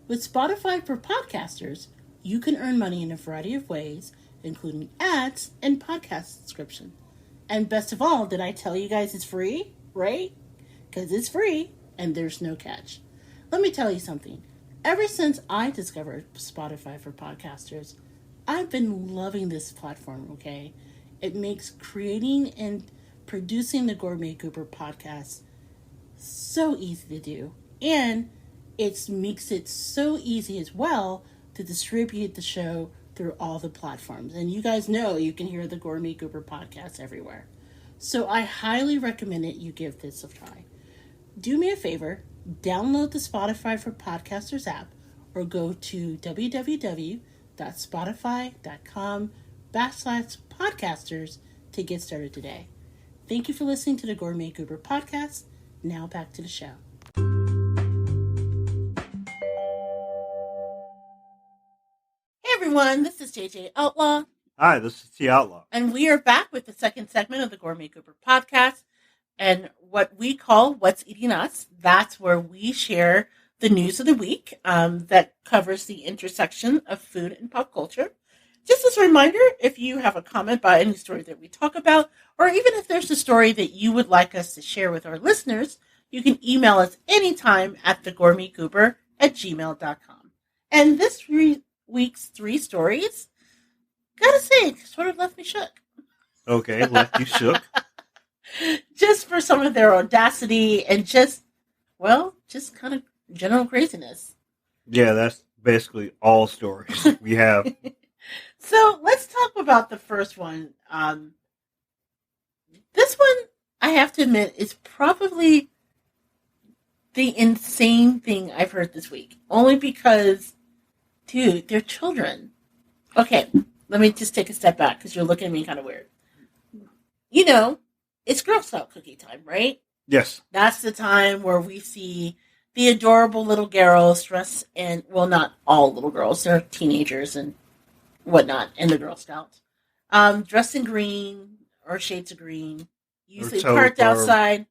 With Spotify for Podcasters, you can earn money in a variety of ways, including ads and podcast subscription. And best of all, did I tell you guys it's free, right? Because it's free and there's no catch. Let me tell you something. Ever since I discovered Spotify for Podcasters, I've been loving this platform, okay? It makes creating and producing the Gourmet Goober podcast so easy to do. And it makes it so easy as well to distribute the show through all the platforms. And you guys know you can hear the Gourmet Goober podcast everywhere. So I highly recommend it you give this a try. Do me a favor, download the Spotify for Podcasters app or go to www.spotify.com/podcasters to get started today. Thank you for listening to the Gourmet Goober podcast. Now back to the show. Hey everyone, this is JJ Outlaw. Hi, this is T Outlaw. And we are back with the second segment of the Gourmet Goober podcast. And what we call What's Eating Us, that's where we share the news of the week that covers the intersection of food and pop culture. Just as a reminder, if you have a comment about any story that we talk about, or even if there's a story that you would like us to share with our listeners, you can email us anytime at thegourmetgoober@gmail.com. And this week's 3 stories, gotta say, sort of left me shook. Okay, left you shook. just for some of their audacity and just kind of general craziness. Yeah, that's basically all stories we have. So let's talk about the first one. This one, I have to admit, is probably the insane thing I've heard this week. Only because, dude, they're children. Okay, let me just take a step back because you're looking at me kind of weird. You know, it's Girl Scout cookie time, right? Yes. That's the time where we see the adorable little girls dressed in, well, not all little girls, they're teenagers and whatnot, and the Girl Scouts. Dressed in green or shades of green, usually parked outside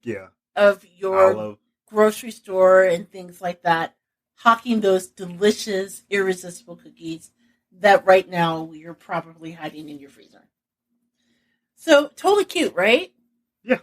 of your olive. Grocery store and things like that, hawking those delicious, irresistible cookies that right now you're probably hiding in your freezer. So, totally cute, right? Yeah.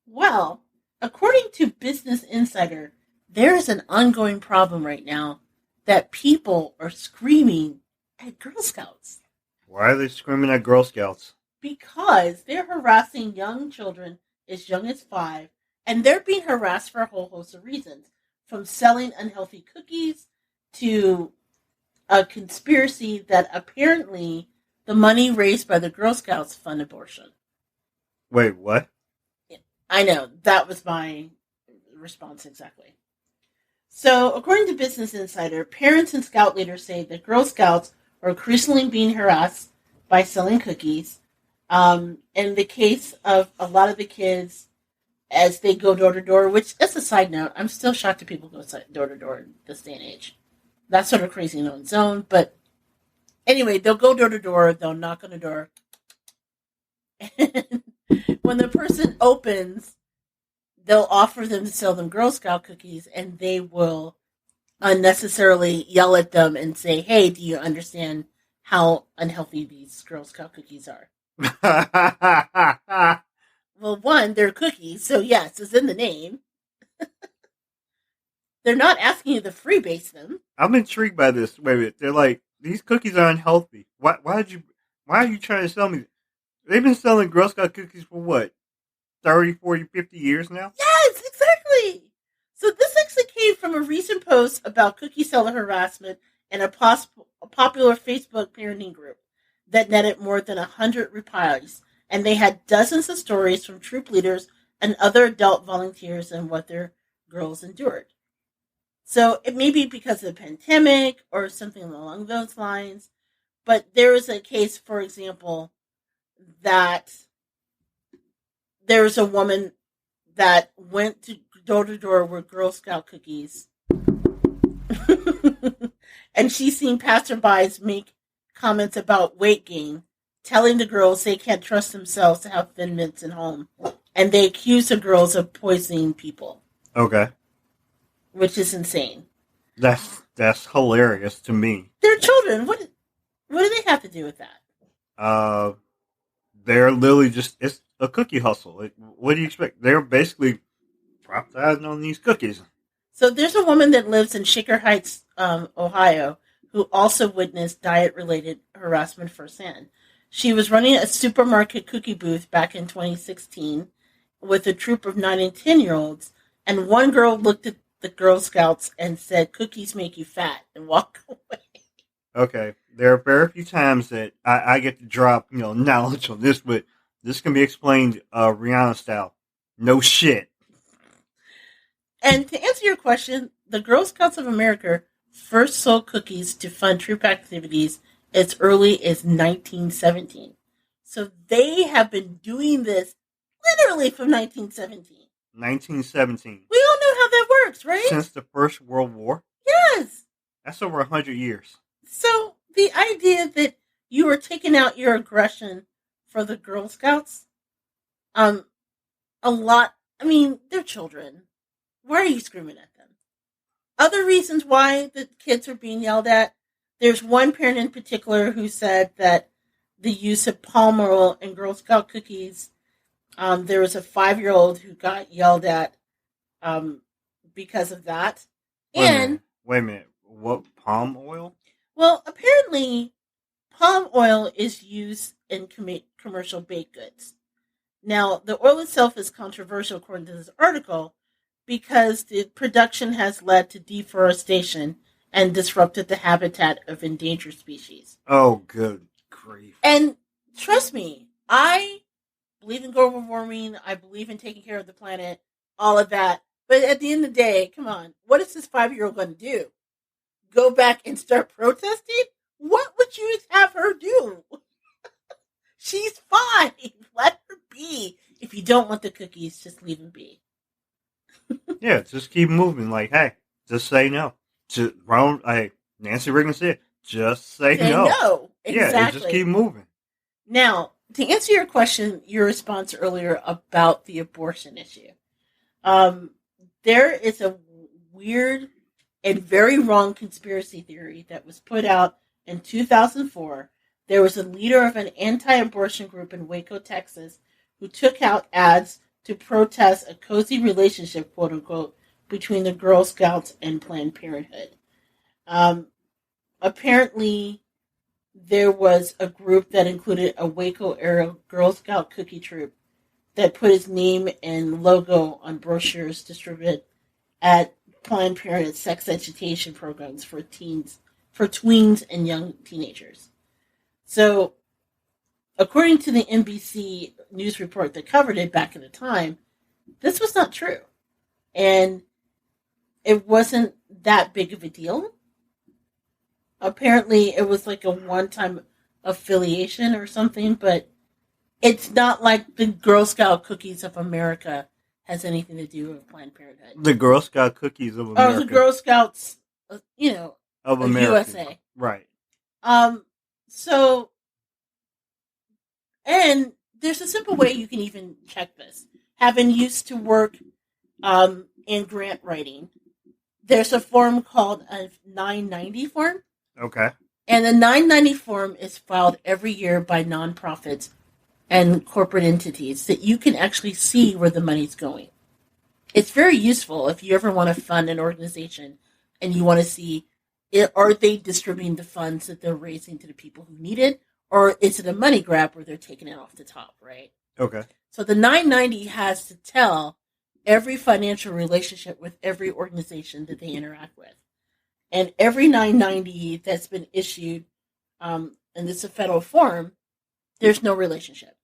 Well, according to Business Insider, there is an ongoing problem right now that people are screaming at Girl Scouts. Why are they screaming at Girl Scouts? Because they're harassing young children as young as 5, and they're being harassed for a whole host of reasons, from selling unhealthy cookies to a conspiracy that apparently the money raised by the Girl Scouts fund abortion. Wait, what? I know, that was my response exactly. So, according to Business Insider, parents and Scout leaders say that Girl Scouts are increasingly being harassed by selling cookies. In the case of a lot of the kids, as they go door to door, which, as a side note, I'm still shocked that people go door to door in this day and age. That's sort of crazy in its own, but anyway, they'll go door to door, they'll knock on the door, and when the person opens, they'll offer them to sell them Girl Scout cookies, and they will unnecessarily yell at them and say, hey, do you understand how unhealthy these Girl Scout cookies are? Well, one, they're cookies, so yes, it's in the name. They're not asking you to freebase them. I'm intrigued by this. Wait a minute. They're like, these cookies are unhealthy. Why are you trying to sell me? They've been selling Girl Scout cookies for what? 30, 40, 50 years now? Yes, exactly. So this actually came from a recent post about cookie seller harassment and a popular Facebook parenting group that netted more than 100 replies. And they had dozens of stories from troop leaders and other adult volunteers and what their girls endured. So it may be because of the pandemic or something along those lines. But there is a case, for example, that there's a woman that went door to door with Girl Scout cookies. And she's seen passerbys make comments about weight gain, telling the girls they can't trust themselves to have Thin Mints at home. And they accuse the girls of poisoning people. Okay. Which is insane. That's hilarious to me. They're children. What do they have to do with that? They're literally just, it's a cookie hustle. Like, what do you expect? They're basically profiting on these cookies. So there's a woman that lives in Shaker Heights, Ohio, who also witnessed diet-related harassment firsthand. She was running a supermarket cookie booth back in 2016 with a troop of 9 and 10-year-olds, and one girl looked at the Girl Scouts and said, cookies make you fat, and walked away. Okay, there are very few times that I get to drop, knowledge on this, but this can be explained Rihanna style. No shit. And to answer your question, the Girl Scouts of America first sold cookies to fund troop activities as early as 1917. So they have been doing this literally from 1917. 1917. We all know how that works, right? Since the First World War? Yes. That's over 100 years. So the idea that you are taking out your aggression for the Girl Scouts, they're children. Why are you screaming at them? Other reasons why the kids are being yelled at, there's one parent in particular who said that the use of palm oil in Girl Scout cookies, there was a 5-year-old who got yelled at because of that. Wait a minute. What, palm oil? Well, apparently palm oil is used in commercial baked goods. Now, the oil itself is controversial according to this article because the production has led to deforestation and disrupted the habitat of endangered species. Oh, good grief. And trust me, I believe in global warming. I believe in taking care of the planet, all of that. But at the end of the day, come on, what is this 5-year-old going to do? Go back and start protesting? What would you have her do? She's fine. Let her be. If you don't want the cookies, just leave them be. Yeah, just keep moving. Like, hey, just say no. Just Nancy Reagan said, just say no. No. Exactly. Yeah, just keep moving. Now, to answer your question, your response earlier about the abortion issue, there is a weird and very wrong conspiracy theory that was put out in 2004. There was a leader of an anti-abortion group in Waco, Texas, who took out ads to protest a cozy relationship, quote unquote, between the Girl Scouts and Planned Parenthood. Apparently, there was a group that included a Waco area Girl Scout cookie troop that put his name and logo on brochures distributed at Planned Parenthood sex education programs for tweens and young teenagers. So, according to the NBC news report that covered it back in the time, this was not true. And it wasn't that big of a deal. Apparently, it was like a one-time affiliation or something, but it's not like the Girl Scout Cookies of America has anything to do with Planned Parenthood. The Girl Scout Cookies of America. Oh, the Girl Scouts, of America. USA. Right. So, and there's a simple way you can even check this. Having used to work in grant writing, there's a form called a 990 form. Okay. And the 990 form is filed every year by nonprofits and corporate entities that you can actually see where the money's going. It's very useful if you ever want to fund an organization and you want to see, are they distributing the funds that they're raising to the people who need it, or is it a money grab where they're taking it off the top, right? Okay. So the 990 has to tell every financial relationship with every organization that they interact with. And every 990 that's been issued, and this is a federal form, there's no relationship.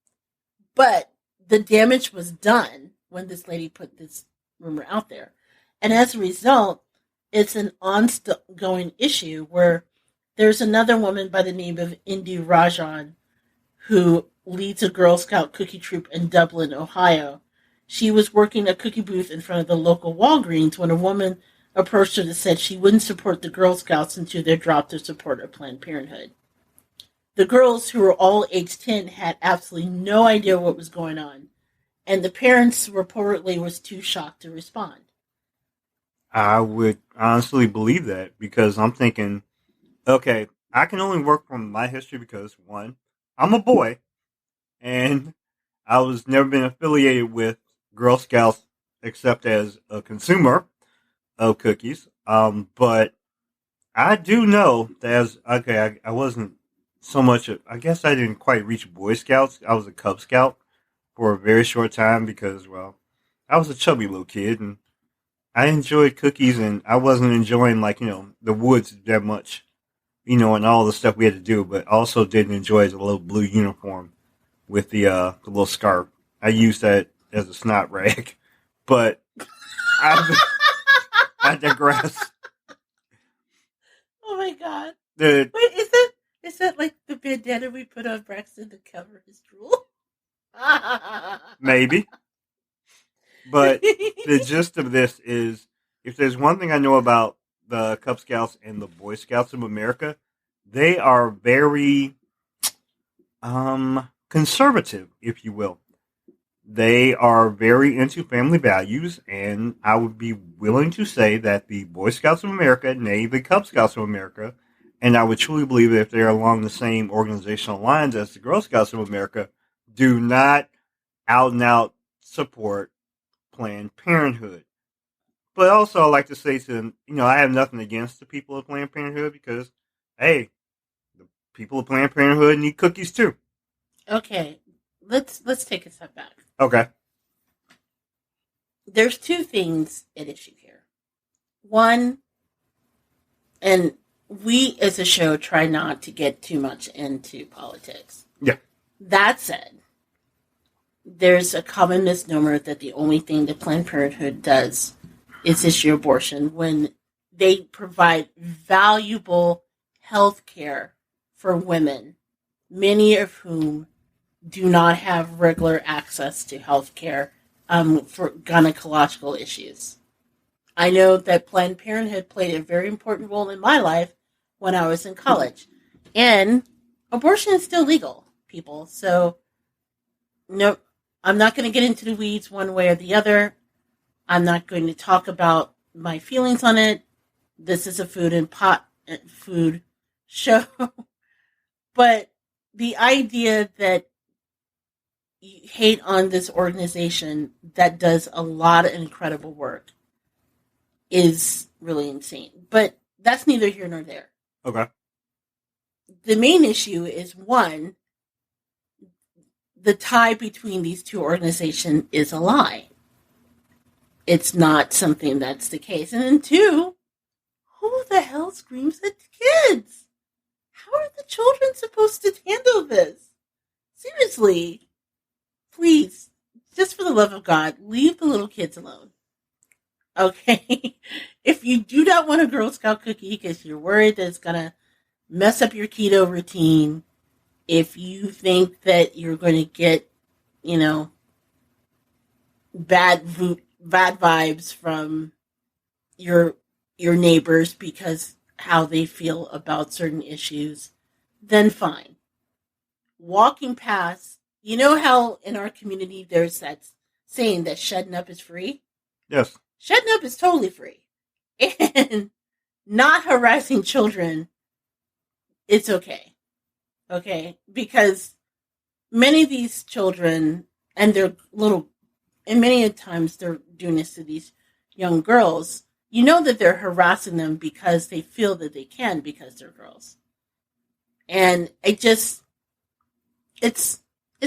But the damage was done when this lady put this rumor out there. And as a result, it's an ongoing issue where there's another woman by the name of Indu Rajan who leads a Girl Scout cookie troop in Dublin, Ohio. She was working a cookie booth in front of the local Walgreens when a woman approached her that said she wouldn't support the Girl Scouts until they dropped their support of Planned Parenthood. The girls, who were all age 10, had absolutely no idea what was going on, and the parents reportedly was too shocked to respond. I would honestly believe that because I'm thinking, okay, I can only work from my history because, one, I'm a boy, and I was never been affiliated with Girl Scouts except as a consumer of cookies. But I do know that I wasn't so much, I guess I didn't quite reach Boy Scouts. I was a Cub Scout for a very short time because, well, I was a chubby little kid and I enjoyed cookies and I wasn't enjoying the woods that much, and all the stuff we had to do, but also didn't enjoy the little blue uniform with the little scarf. I used that as a snot rag, but I digress. Oh my god. Wait, is that like the bandana we put on Braxton to cover his drool? Maybe. But the gist of this is, if there's one thing I know about the Cub Scouts and the Boy Scouts of America, they are very conservative, if you will. They are very into family values, and I would be willing to say that the Boy Scouts of America, nay, the Cub Scouts of America, and I would truly believe that if they're along the same organizational lines as the Girl Scouts of America, do not out and out support Planned Parenthood. But also, I like to say to them, I have nothing against the people of Planned Parenthood because, hey, the people of Planned Parenthood need cookies too. Okay, let's take a step back. Okay. There's two things at issue here. One, and we as a show try not to get too much into politics. Yeah. That said, there's a common misnomer that the only thing that Planned Parenthood does is issue abortion when they provide valuable health care for women, many of whom do not have regular access to health care for gynecological issues. I know that Planned Parenthood played a very important role in my life when I was in college. And abortion is still legal, people. So, no, I'm not going to get into the weeds one way or the other. I'm not going to talk about my feelings on it. This is a food show. But the idea that you hate on this organization that does a lot of incredible work is really insane. But that's neither here nor there. Okay. The main issue is, one, the tie between these two organizations is a lie. It's not something that's the case. And then two, who the hell screams at the kids? How are the children supposed to handle this? Seriously. Please, just for the love of God, leave the little kids alone. Okay? If you do not want a Girl Scout cookie because you're worried that it's going to mess up your keto routine, if you think that you're going to get, bad vibes from your neighbors because how they feel about certain issues, then fine. Walking past, you know how in our community there's that saying that shutting up is free? Yes. Shutting up is totally free. And not harassing children, it's okay. Okay? Because many of these children, and they're little, and many times they're doing this to these young girls, you know that they're harassing them because they feel that they can because they're girls. And it's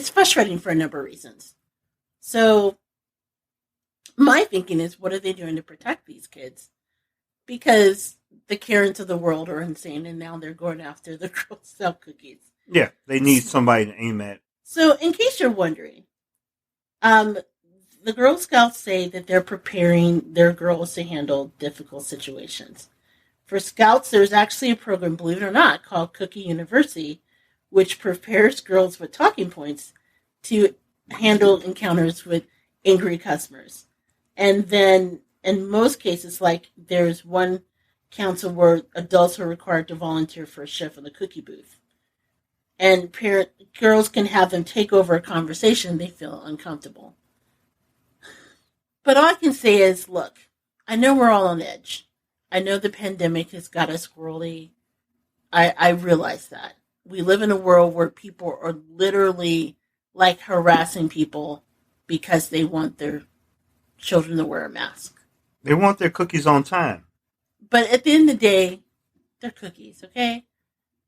frustrating for a number of reasons. So my thinking is, what are they doing to protect these kids? Because the Karens of the world are insane, and now they're going after the Girl Scout cookies. Yeah, they need somebody to aim at. So, in case you're wondering, the Girl Scouts say that they're preparing their girls to handle difficult situations. For Scouts, there's actually a program, believe it or not, called Cookie University, which prepares girls with talking points to handle encounters with angry customers. And then, in most cases, like there's one council where adults are required to volunteer for a shift in the cookie booth. And girls can have them take over a conversation they feel uncomfortable. But all I can say is, look, I know we're all on edge. I know the pandemic has got us squirrely. I realize that. We live in a world where people are literally like harassing people because they want their children to wear a mask. They want their cookies on time. But at the end of the day, they're cookies, okay?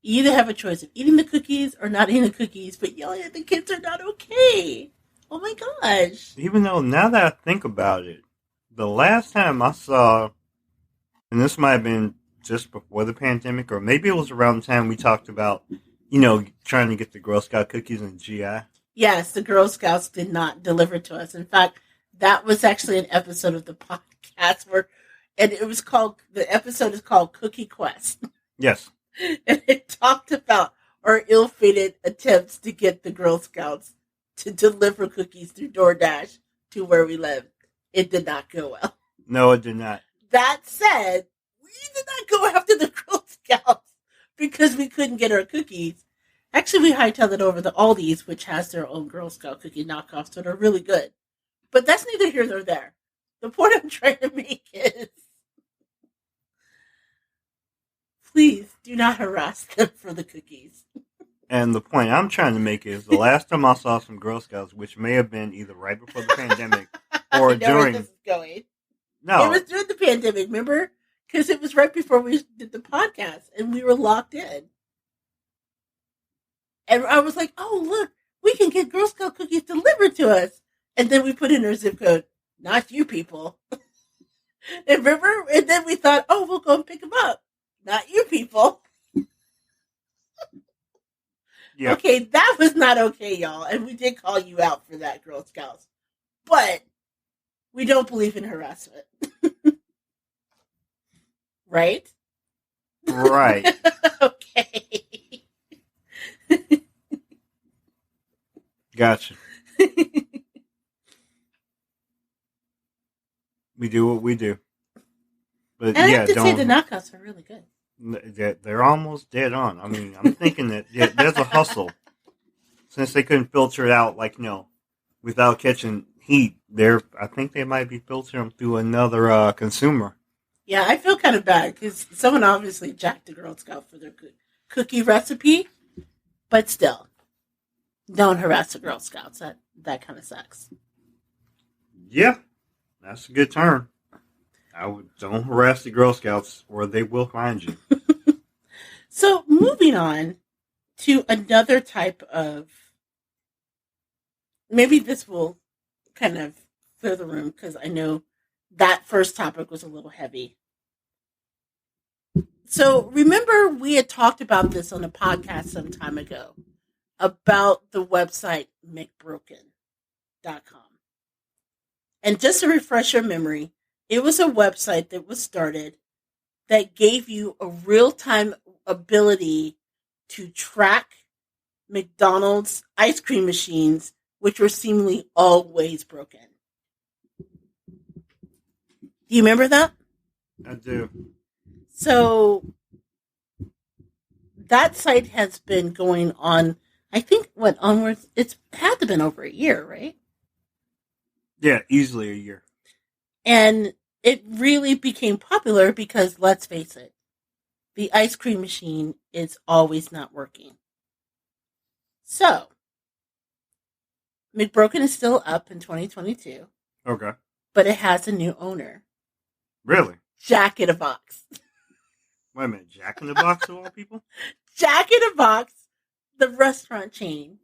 You either have a choice of eating the cookies or not eating the cookies, but yelling at the kids are not okay. Oh my gosh. Even though, now that I think about it, the last time I saw, and this might have been just before the pandemic, or maybe it was around the time we talked about, trying to get the Girl Scout cookies in GI. Yes, the Girl Scouts did not deliver to us. In fact, that was actually an episode of the podcast the episode is called Cookie Quest. Yes. And it talked about our ill-fated attempts to get the Girl Scouts to deliver cookies through DoorDash to where we lived. It did not go well. No, it did not. That said, we did not go after the Girl Scouts because we couldn't get our cookies. Actually, we hightailed it over to Aldi's, which has their own Girl Scout cookie knockoffs, so they're really good. But that's neither here nor there. The point I'm trying to make is, please do not harass them for the cookies. And the point I'm trying to make is, the last time I saw some Girl Scouts, which may have been either right before the pandemic or I know during. where this is going. No, it was during the pandemic. Remember, because it was right before we did the podcast, and we were locked in. And I was like, "Oh, look, we can get Girl Scout cookies delivered to us." And then we put in our zip code, not you people. And remember? And then we thought, oh, we'll go and pick them up. Not you people. Yeah. Okay, that was not okay, y'all. And we did call you out for that, Girl Scouts. But we don't believe in harassment. Right? Right. Okay. Gotcha. We do what we do. But And I yeah, have to say the knockouts are really good. they're almost dead on. I mean, I'm thinking that there's a hustle. Since they couldn't filter it out, like, without catching heat, I think they might be filtering them through another consumer. Yeah, I feel kind of bad because someone obviously jacked the Girl Scout for their cookie recipe, but still, don't harass the Girl Scouts. That kind of sucks. Yeah, that's a good term. Don't harass the Girl Scouts, or they will find you. So, moving on to another type of. Maybe this will kind of clear the room because I know that first topic was a little heavy. So, remember we had talked about this on a podcast some time ago about the website McBroken.com. And just to refresh your memory, it was a website that was started that gave you a real-time ability to track McDonald's ice cream machines, which were seemingly always broken. Do you remember that? I do. So that site has been going on, I think, onwards? It's had to have been over a year, right? Yeah, easily a year. And it really became popular because, let's face it, the ice cream machine is always not working. So, McBroken is still up in 2022. Okay. But it has a new owner. Really? Jack in a Box. Wait a minute, Jack in the Box of all people? Jack in a Box, the restaurant chain,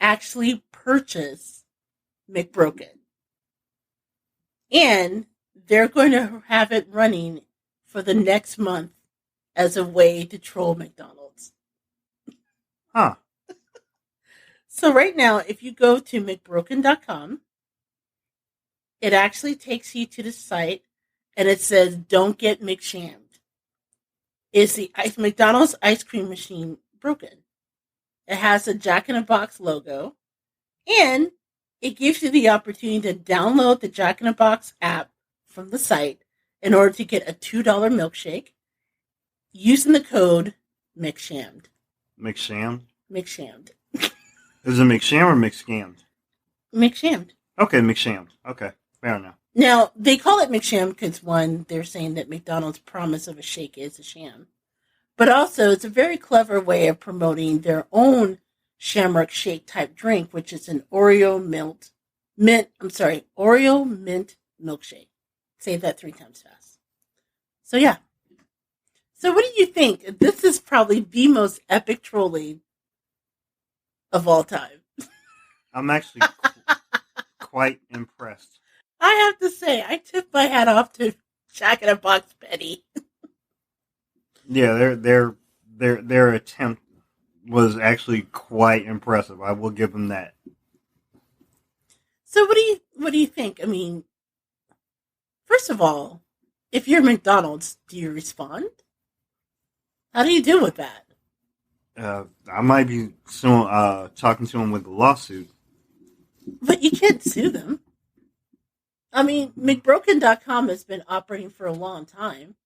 actually purchased McBroken. And they're going to have it running for the next month as a way to troll McDonald's. Huh. So right now, if you go to McBroken.com, it actually takes you to the site and it says, don't get McShammed. Is the McDonald's ice cream machine broken? It has a Jack in a Box logo, and it gives you the opportunity to download the Jack in a Box app from the site in order to get a $2 milkshake using the code McShammed. McShammed? McShammed. Is it McSham or McScammed? McShammed. Okay, McShammed. Okay, fair enough. Now, they call it McSham because, one, they're saying that McDonald's promise of a shake is a sham. But also, it's a very clever way of promoting their own Shamrock Shake type drink, which is an Oreo mint milkshake. Say that 3 times fast. So, yeah. So, what do you think? This is probably the most epic trolling of all time. I'm actually quite impressed. I have to say, I tip my hat off to Jack in a Box Betty. Yeah, their attempt was actually quite impressive. I will give them that. So what do you think? I mean, first of all, if you're McDonald's, do you respond? How do you deal with that? I might be talking to them with a lawsuit. But you can't sue them. I mean, McBroken.com has been operating for a long time.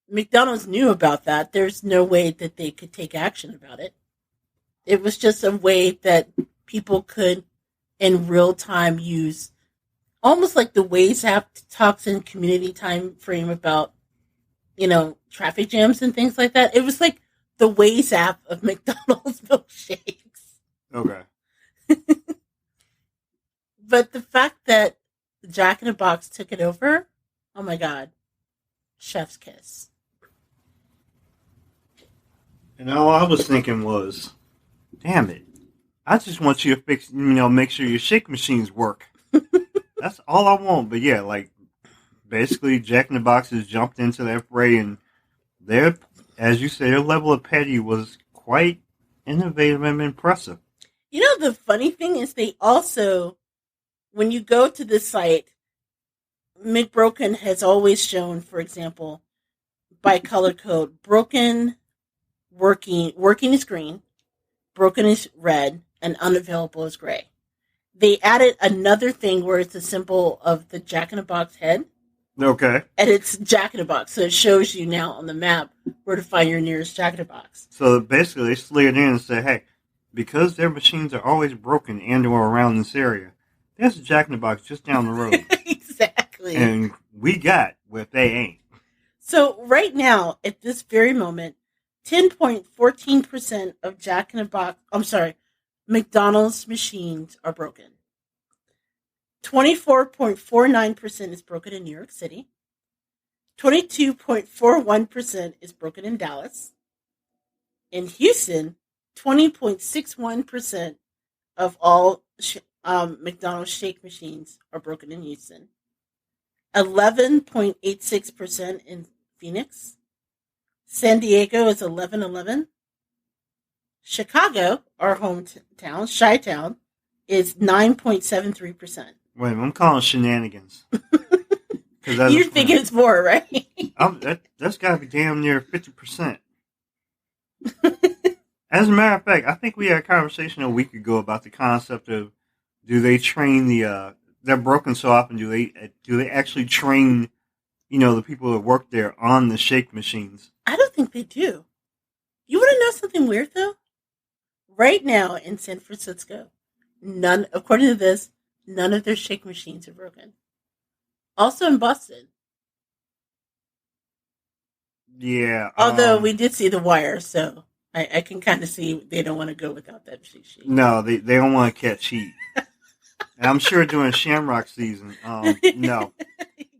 McDonald's knew about that. There's no way that they could take action about it. It was just a way that people could, in real time, use almost like the Waze app talks in community time frame about, traffic jams and things like that. It was like the Waze app of McDonald's milkshakes. Okay. But the fact that Jack in a Box took it over, oh my God, chef's kiss. And all I was thinking was, damn it, I just want you to fix, make sure your shake machines work. That's all I want. But yeah, like basically, Jack in the Box has jumped into that fray, and their, as you say, their level of petty was quite innovative and impressive. You know, the funny thing is they also, when you go to this site, McBroken has always shown, for example, by color code, broken working is green, broken is red, and unavailable is gray. They added another thing where it's a symbol of the Jack in the Box head, Okay. and it's Jack in the Box, so it shows you now on the map where to find your nearest Jack in the Box. So basically, they slid in and said, "Hey, because their machines are always broken and or around this area, there's a Jack in the Box just down the road, Exactly. and we got what they ain't." So right now, at this very moment, 10.14% of Jack in the Box, I'm sorry, McDonald's machines are broken. 24.49% is broken in New York City. 22.41% is broken in Dallas. In Houston, 20.61% of all McDonald's shake machines are broken in Houston. 11.86% in Phoenix. San Diego is 11.11. Chicago, our hometown, Chi-Town, is 9.73%. Wait, I'm calling shenanigans. You're thinking it's more, right? That's got to be damn near 50%. As a matter of fact, I think we had a conversation a week ago about the concept of, do they train they're broken so often, do they actually train, the people that work there on the shake machines? I don't think they do. You want to know something weird, though? Right now in San Francisco, according to this, none of their shake machines are broken. Also in Boston. Yeah. Although we did see the wire, so I can kind of see they don't want to go without that sheet. No, they don't want to catch heat. And I'm sure during Shamrock season, no. Exactly.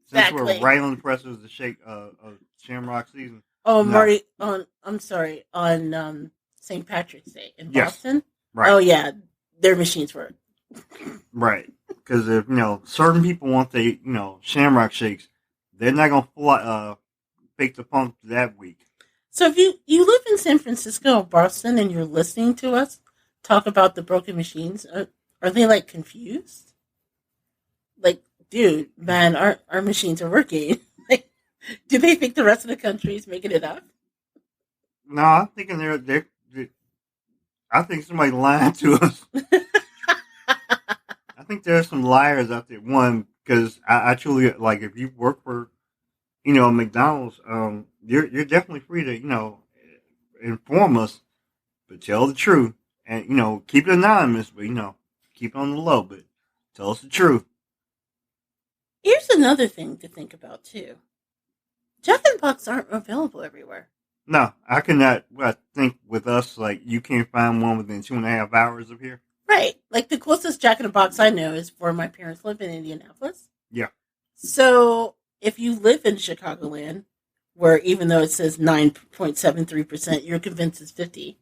Since we're right on the precipice of the Shamrock season. Oh, no. Marty, I'm sorry, on St. Patrick's Day in Boston? Right. Oh, yeah, their machines work. Right. Because if, certain people want the, Shamrock shakes, they're not going to fake the funk that week. So if you live in San Francisco or Boston and you're listening to us talk about the broken machines, are they, like, confused? Like, dude, man, our machines are working. Like, do they think the rest of the country is making it up? No, I'm thinking they're I think somebody's lying to us. I think there's some liars out there. One, because I truly, like, if you work for, McDonald's, you're definitely free to, inform us, but tell the truth. And, keep it anonymous, but, keep it on the low, but tell us the truth. Here's another thing to think about, too. Jack in the Box aren't available everywhere. No, I cannot. I think with us, like, you can't find one within 2.5 hours of here. Right. Like, the closest Jack in the Box I know is where my parents live in Indianapolis. Yeah. So, if you live in Chicagoland, where even though it says 9.73%, you're convinced it's 50,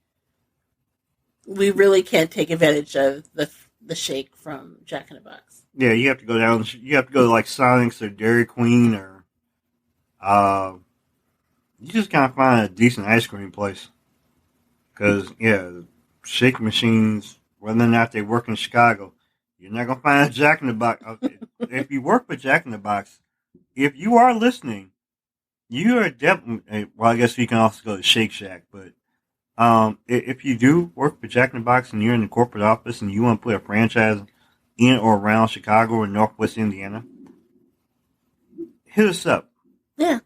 we really can't take advantage of the shake from Jack in the Box. Yeah, you have to go down. You have to go to, like, Sonic's or Dairy Queen or you just gotta find a decent ice cream place. Because, shake machines, whether or not they work in Chicago, you're not going to find a Jack in the Box. If you work for Jack in the Box, if you are listening, you are definitely, well, I guess you can also go to Shake Shack, but if you do work for Jack in the Box and you're in the corporate office and you want to put a franchise in or around Chicago or Northwest Indiana, hit us up. Yeah.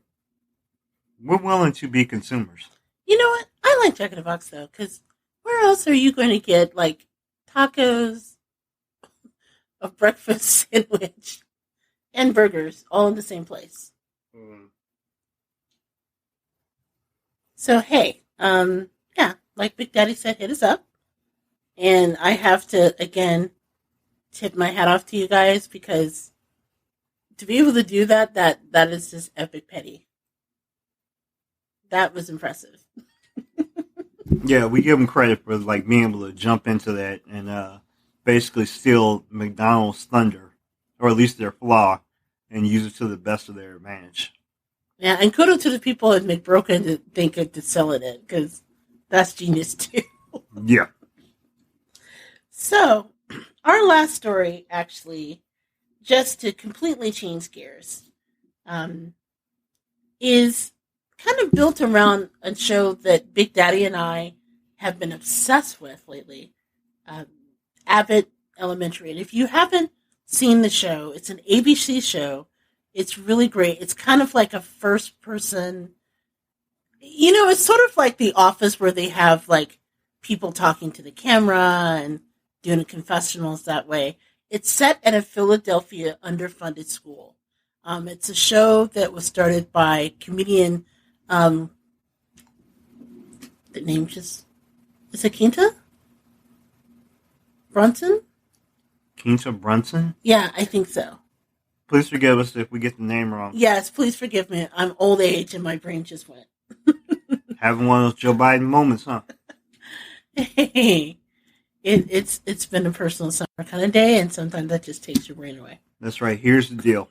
We're willing to be consumers. You know what? I like Jack in the Box, though, because where else are you going to get, like, tacos, a breakfast sandwich, and burgers all in the same place? So, hey, like Big Daddy said, hit us up. And I have to, again, tip my hat off to you guys, because to be able to do that is just epic petty. That was impressive. Yeah, we give them credit for, like, being able to jump into that and basically steal McDonald's thunder or at least their flaw, and use it to the best of their advantage. Yeah, and kudos to the people at McBroken that think of selling it, because that's genius too. Yeah. So, our last story, actually, just to completely change gears, is kind of built around a show that Big Daddy and I have been obsessed with lately, Abbott Elementary. And if you haven't seen the show, it's an ABC show. It's really great. It's kind of like a first person, it's sort of like The Office, where they have like people talking to the camera and doing confessionals that way. It's set at a Philadelphia underfunded school. It's a show that was started by comedian, the name just, is it Quinta Brunson? Quinta Brunson? Yeah, I think so. Please forgive us if we get the name wrong. Yes, please forgive me. I'm old age and my brain just went. Having one of those Joe Biden moments, huh? Hey, it's been a personal summer kind of day, and sometimes that just takes your brain away. That's right. Here's the deal.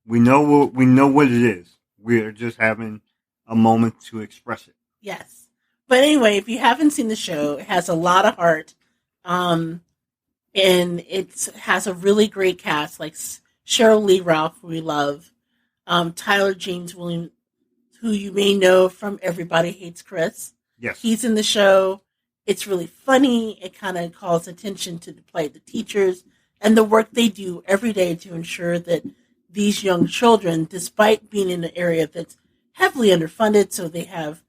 We know what it is. We're just having a moment to express it. Yes. But anyway, if you haven't seen the show, it has a lot of heart. And it has a really great cast, like Cheryl Lee Ralph, who we love. Tyler James Williams, who you may know from Everybody Hates Chris. Yes. He's in the show. It's really funny. It kind of calls attention to the plight of the teachers and the work they do every day to ensure that these young children, despite being in an area that's heavily underfunded, so they have,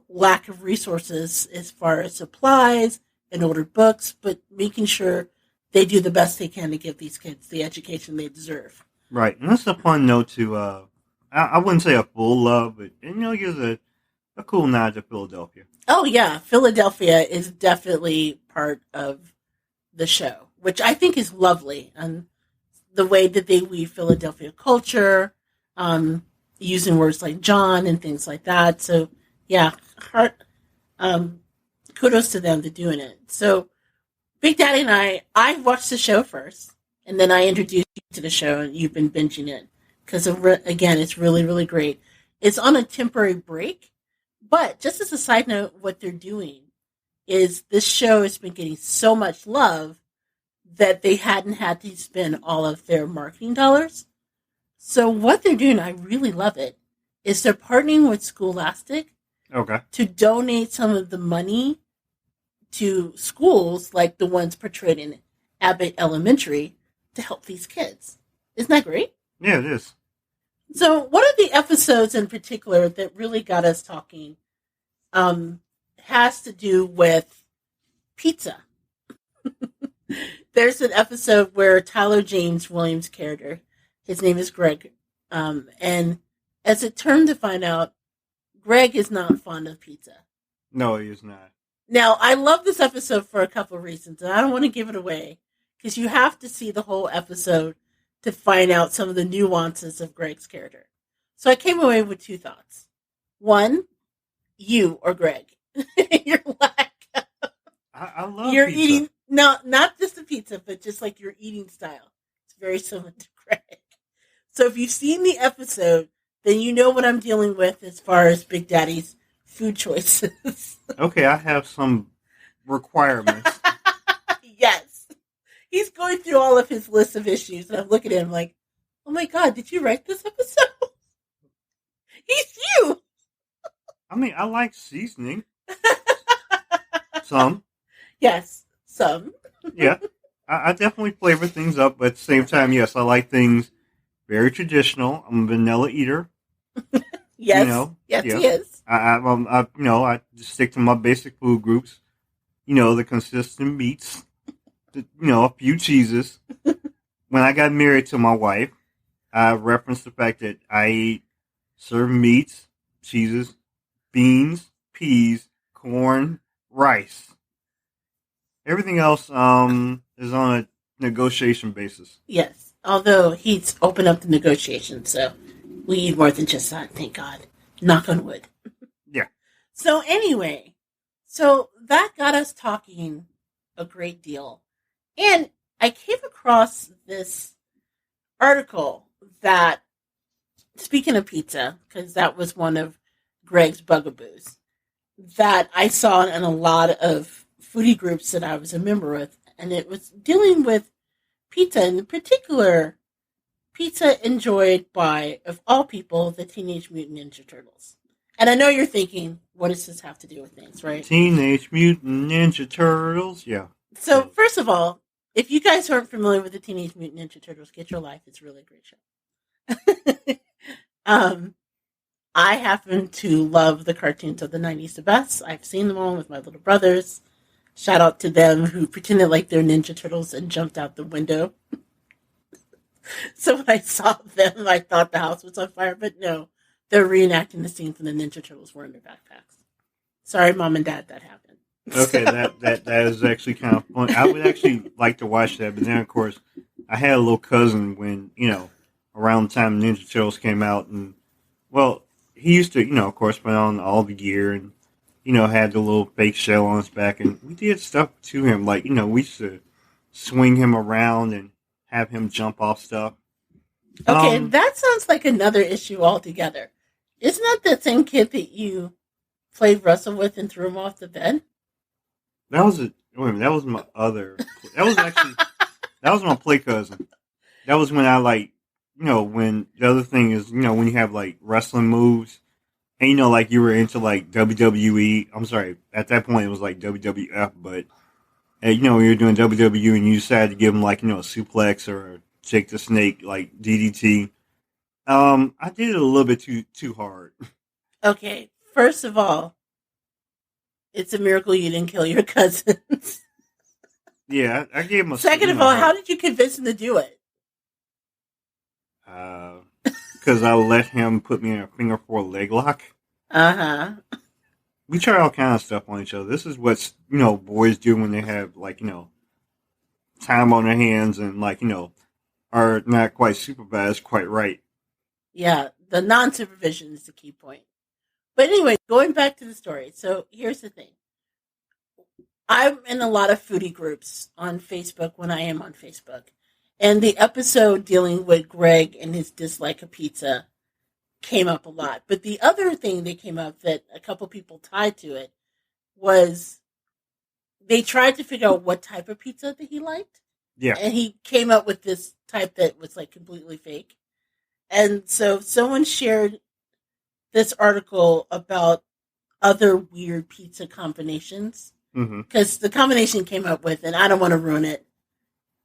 lack of resources as far as supplies and ordered books, but making sure they do the best they can to give these kids the education they deserve. Right. And that's a fun note to, I wouldn't say a full love, but, gives a cool nod to Philadelphia. Oh, yeah. Philadelphia is definitely part of the show, which I think is lovely. And the way that they weave Philadelphia culture, using words like John and things like that. So, yeah, kudos to them for doing it. So, Big Daddy and I watched the show first, and then I introduced you to the show, and you've been binging it. Because, again, it's really, really great. It's on a temporary break, but just as a side note, what they're doing is this show has been getting so much love that they hadn't had to spend all of their marketing dollars. So what they're doing, I really love it, is they're partnering with Scholastic to donate some of the money to schools like the ones portrayed in Abbott Elementary to help these kids. Isn't that great? Yeah, it is. So one of the episodes in particular that really got us talking has to do with pizza. There's an episode where Tyler James Williams' character, his name is Greg, and as it turned to find out, Greg is not fond of pizza. No, he is not. Now, I love this episode for a couple of reasons, and I don't want to give it away, because you have to see the whole episode to find out some of the nuances of Greg's character. So I came away with two thoughts. One, you or Greg. You're like, I love you're pizza. eating, no, not just the pizza, but just like your eating style. It's very similar to Greg. So if you've seen the episode, then you know what I'm dealing with as far as Big Daddy's food choices. Okay, I have some requirements. Yes. He's going through all of his list of issues, and I'm looking at him like, oh my God, did you write this episode? He's you! I mean, I like seasoning. Some. Yes, some. Yeah. I definitely flavor things up, but at the same time, yes, I like things very traditional. I'm a vanilla eater. Yes, yes, he is. I just stick to my basic food groups. The consistent meats. A few cheeses. When I got married to my wife, I referenced the fact that I eat certain meats, cheeses, beans, peas, corn, rice. Everything else is on a negotiation basis. Yes, although he's opened up the negotiation, so we eat more than just that, thank God. Knock on wood. Yeah. So anyway, so that got us talking a great deal. And I came across this article that, speaking of pizza, because that was one of Greg's bugaboos, that I saw in a lot of foodie groups that I was a member with, and it was dealing with pizza, in particular, pizza enjoyed by, of all people, the Teenage Mutant Ninja Turtles. And I know you're thinking, what does this have to do with things, right? Teenage Mutant Ninja Turtles, yeah. So, first of all, if you guys aren't familiar with the Teenage Mutant Ninja Turtles, get your life. It's really a great show. I happen to love the cartoons of the 90s the best. I've seen them all with my little brothers. Shout out to them who pretended like they're Ninja Turtles and jumped out the window. So when I saw them, I thought the house was on fire, but no, they're reenacting the scene from the Ninja Turtles wearing their backpacks. Sorry, Mom and Dad, that happened. Okay, that is actually kind of fun. I would actually like to watch that, but then, of course, I had a little cousin when, around the time Ninja Turtles came out, and, well, he used to, of course, put on all the gear and, had the little fake shell on his back, and we did stuff to him, like, we used to swing him around and have him jump off stuff. Okay, that sounds like another issue altogether. Isn't that the same kid that you played wrestle with and threw him off the bed? That was my other. That was my play cousin. That was when I when the other thing is, when you have like wrestling moves, and like you were into like WWE. I'm sorry, at that point it was like WWF, but when you were doing WWE and you decided to give him like a suplex or a Jake the Snake like DDT. I did it a little bit too hard. Okay, first of all, it's a miracle you didn't kill your cousins. Yeah, I gave him a... Second of all, how did you convince him to do it? Because I let him put me in a finger four leg lock. Uh-huh. We try all kind of stuff on each other. This is what, boys do when they have, time on their hands and, are not quite supervised quite right. Yeah, the non-supervision is the key point. But anyway, going back to the story. So here's the thing. I'm in a lot of foodie groups on Facebook when I am on Facebook. And the episode dealing with Greg and his dislike of pizza came up a lot. But the other thing that came up that a couple people tied to it was they tried to figure out what type of pizza that he liked. Yeah. And he came up with this type that was like completely fake. And so someone shared this article about other weird pizza combinations. Because the combination came up with, and I don't want to ruin it,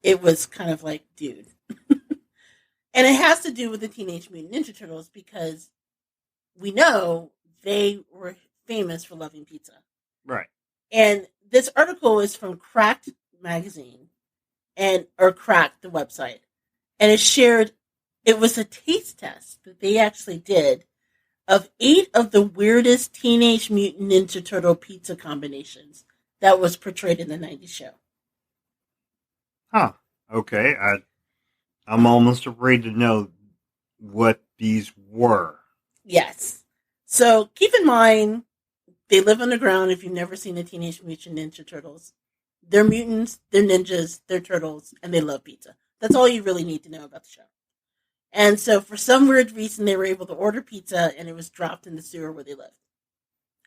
it was kind of like, dude. And it has to do with the Teenage Mutant Ninja Turtles because we know they were famous for loving pizza. Right. And this article is from Cracked Magazine, or Cracked, the website. And it was a taste test that they actually did of 8 of the weirdest Teenage Mutant Ninja Turtle pizza combinations that was portrayed in the 90s show. Huh. Okay. I'm almost afraid to know what these were. Yes. So keep in mind, they live underground if you've never seen the Teenage Mutant Ninja Turtles. They're mutants, they're ninjas, they're turtles, and they love pizza. That's all you really need to know about the show. And so for some weird reason, they were able to order pizza and it was dropped in the sewer where they lived.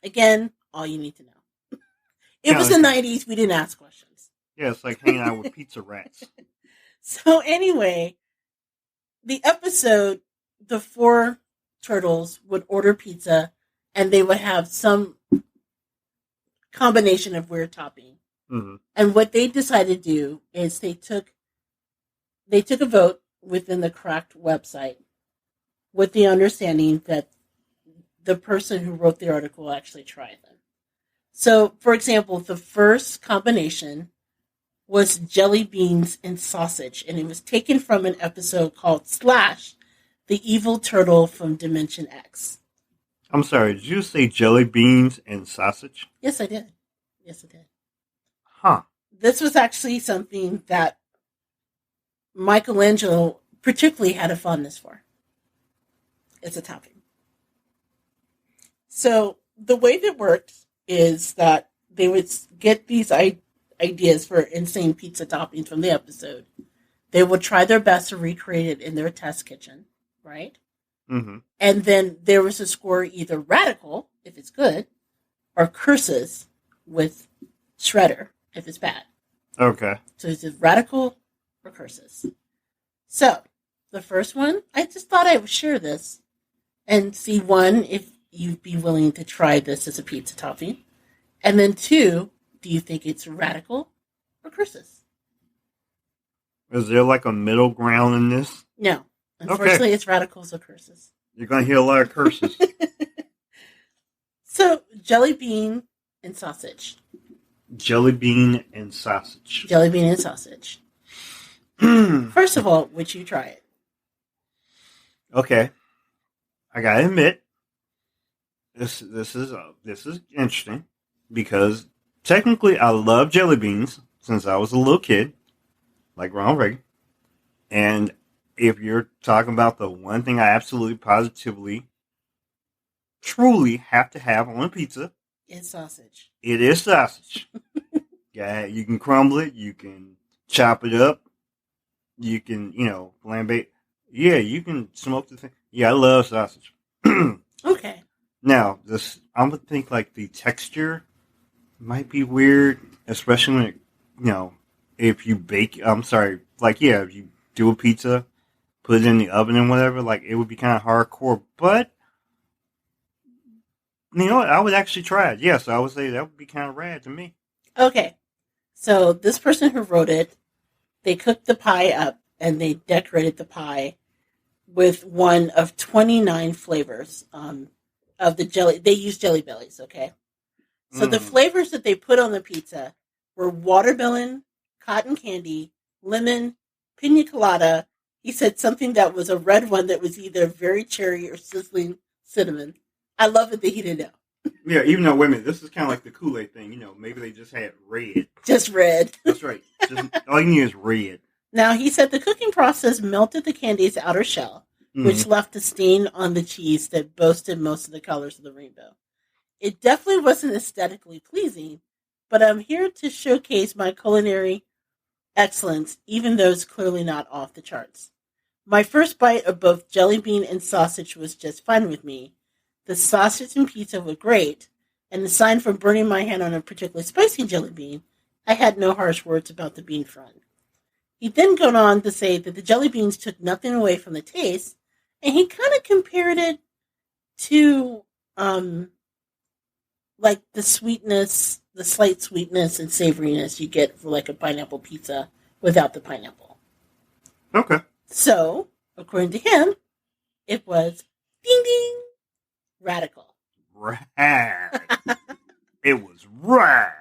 Again, all you need to know. It was the 90s. We didn't ask questions. Yeah, it's like hanging out with pizza rats. So anyway, the episode, the 4 turtles would order pizza and they would have some combination of weird topping. Mm-hmm. And what they decided to do is they took a vote within the Cracked website with the understanding that the person who wrote the article actually tried them. So, for example, the first combination was jelly beans and sausage, and it was taken from an episode called Slash, the Evil Turtle from Dimension X. I'm sorry, did you say jelly beans and sausage? Yes, I did. Huh. This was actually something that Michelangelo particularly had a fondness for. It's a topping. So the way that worked is that they would get these ideas for insane pizza toppings from the episode. They will try their best to recreate it in their test kitchen, right? Mm-hmm. And then there was a score either radical, if it's good, or curses with shredder, if it's bad. Okay. So it's either radical or curses. So, the first one, I just thought I would share this and see, one, if you'd be willing to try this as a pizza topping. And then two, do you think it's radical or curses? Is there like a middle ground in this? No. Unfortunately, It's radicals or curses. You're going to hear a lot of curses. So, jelly bean and sausage. Jelly bean and sausage. Jelly bean and sausage. First of all, would you try it? Okay. I gotta admit, this is interesting because technically I love jelly beans since I was a little kid, like Ronald Reagan. And if you're talking about the one thing I absolutely, positively, truly have to have on a pizza, It's sausage. it is sausage. Yeah, you can crumble it, you can chop it up, you can, flambe. Yeah, you can smoke the thing. Yeah, I love sausage. Okay. Now, I'm gonna think like the texture might be weird, especially when if you bake. I'm sorry, if you do a pizza, put it in the oven and whatever, like it would be kind of hardcore. But you know what? I would actually try it. Yes, I would say that would be kind of rad to me. Okay. So this person who wrote it, they cooked the pie up and they decorated the pie with one of 29 flavors of the jelly. They use Jelly Bellies, okay? So the flavors that they put on the pizza were watermelon, cotton candy, lemon, pina colada. He said something that was a red one that was either very cherry or sizzling cinnamon. I love it that he didn't know. Yeah, even though, wait a minute, this is kind of like the Kool-Aid thing. Maybe they just had red. Just red. That's right. All you need is red. Now, he said the cooking process melted the candy's outer shell, which left a stain on the cheese that boasted most of the colors of the rainbow. It definitely wasn't aesthetically pleasing, but I'm here to showcase my culinary excellence, even though it's clearly not off the charts. My first bite of both jelly bean and sausage was just fine with me. The sausage and pizza were great, and aside from burning my hand on a particularly spicy jelly bean, I had no harsh words about the bean front. He then went on to say that the jelly beans took nothing away from the taste, and he kind of compared it to, like the sweetness, the slight sweetness and savoriness you get for like a pineapple pizza without the pineapple. Okay. So, according to him, it was ding ding radical. Rad. It was rad.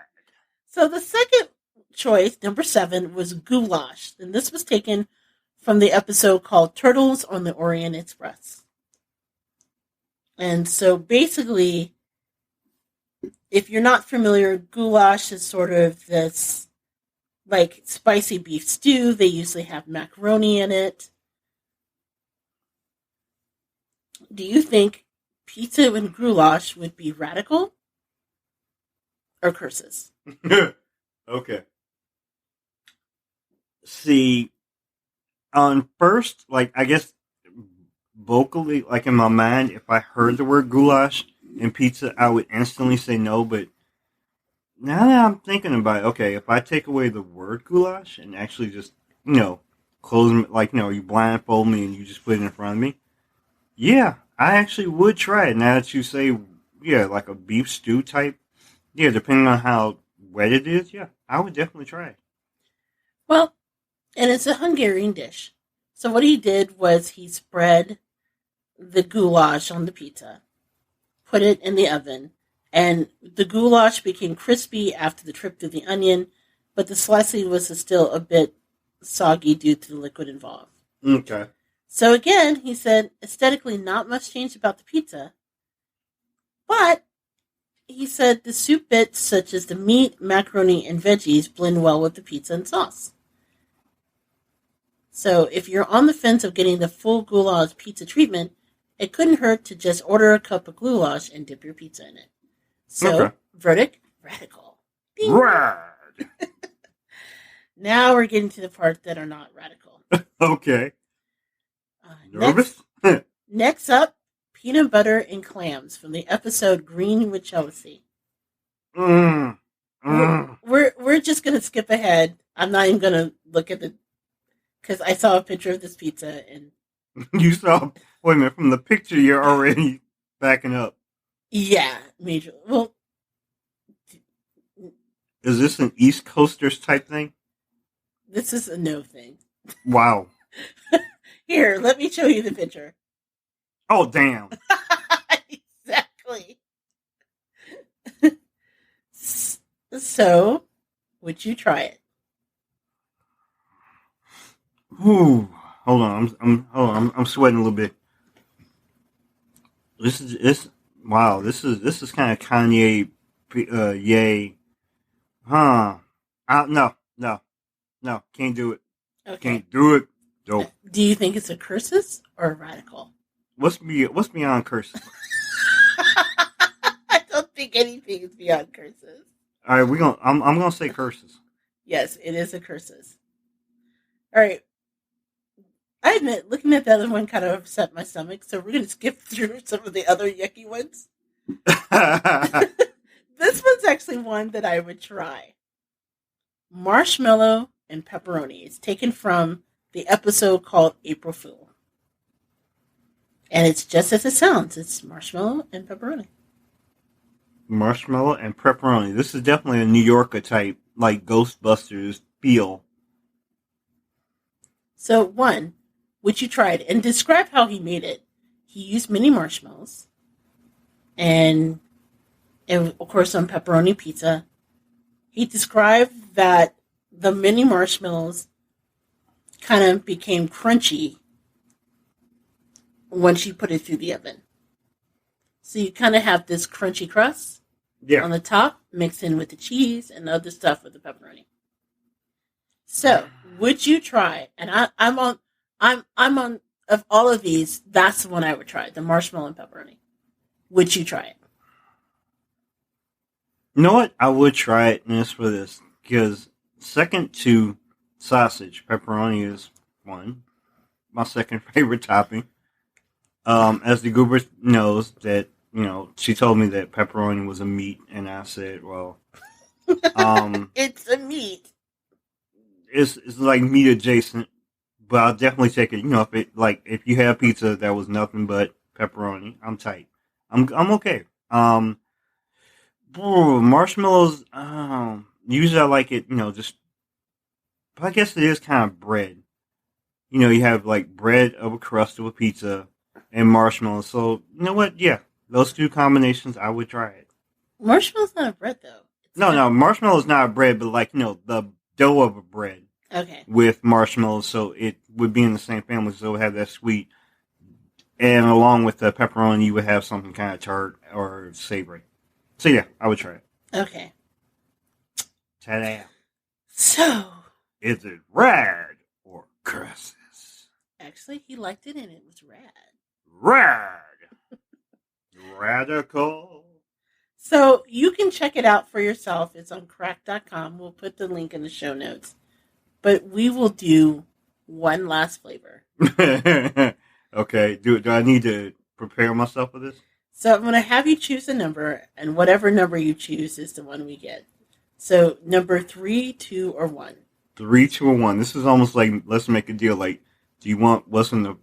So the second choice, number 7, was goulash, and this was taken from the episode called Turtles on the Orient Express. And so basically, if you're not familiar, goulash is sort of this like spicy beef stew. They usually have macaroni in it. Do you think pizza and goulash would be radical or curses? Okay. See, on first, I guess vocally, in my mind, if I heard the word goulash and pizza, I would instantly say no. But now that I'm thinking about it, okay, if I take away the word goulash and actually just, close me, you blindfold me and you just put it in front of me, yeah, I actually would try it. Now that you say, yeah, like a beef stew type, yeah, depending on how wet it is, yeah, I would definitely try it. Well, and it's a Hungarian dish. So what he did was he spread the goulash on the pizza, put it in the oven, and the goulash became crispy after the trip through the onion, but the slicing was still a bit soggy due to the liquid involved. Okay. So again, he said, aesthetically not much changed about the pizza, but he said the soup bits such as the meat, macaroni, and veggies blend well with the pizza and sauce. So if you're on the fence of getting the full goulash pizza treatment, it couldn't hurt to just order a cup of goulash and dip your pizza in it. So, okay. Verdict, radical. Ding. Rad! Now we're getting to the part that are not radical. Okay. Next, Nervous? next up, peanut butter and clams from the episode Green with Chelsea. mm, We're mm. we're just gonna skip ahead. I'm not even gonna look at the because I saw a picture of this pizza and You saw, wait a minute, from the picture, you're already backing up. yeah, major. Well, Is this an East Coasters type thing? this is a no thing. Wow. Here, let me show you the picture. Oh, damn. Exactly. So, would you try it? Ooh. Hold on. I'm sweating a little bit. Wow. This is kind of Kanye, yay. Huh. No. Can't do it. Okay. Can't do it. Dope. Do you think it's a curses or a radical? What's beyond curses? I don't think anything is beyond curses. All right, I'm gonna say curses. Yes, it is a curses. All right. I admit, looking at the other one kind of upset my stomach, so we're going to skip through some of the other yucky ones. This one's actually one that I would try. Marshmallow and pepperoni. It's taken from the episode called April Fool. And it's just as it sounds. It's marshmallow and pepperoni. Marshmallow and pepperoni. This is definitely a New Yorker type, like Ghostbusters feel. So, one, would you try it? And describe how he made it. He used mini marshmallows. And of course, on pepperoni pizza. He described that the mini marshmallows kind of became crunchy once you put it through the oven. So you kind of have this crunchy crust on the top, mixed in with the cheese and other stuff with the pepperoni. So, would you try? And I'm on of all of these. That's the one I would try: the marshmallow and pepperoni. Would you try it? You know what? I would try it, and it's for this because second to sausage, pepperoni is one. My second favorite topping. As the Goober knows that, she told me that pepperoni was a meat, and I said, well, It's a meat. it's like meat adjacent, but I'll definitely take it. If you have pizza that was nothing but pepperoni, I'm tight. I'm okay. Marshmallows. Usually I like it. But I guess it is kind of bread. You have like bread of a crust of a pizza and marshmallows. So you know what? Yeah, those two combinations, I would try it. Marshmallow's not a bread though. No, marshmallow is not a bread, but the dough of a bread. Okay. With marshmallows, so it would be in the same family, so it would have that sweet. And along with the pepperoni, you would have something kind of tart or savory. So yeah, I would try it. Okay. Ta-da. So. Is it rad or curses? Actually, he liked it and it was rad. Rad. Radical. So you can check it out for yourself. It's on crack.com. We'll put the link in the show notes. But we will do one last flavor. Okay. Do I need to prepare myself for this? So I'm going to have you choose a number, and whatever number you choose is the one we get. So number 3, 2, or 1. 3, 2, or 1. This is almost like, let's make a deal. Like, do you want what's in the,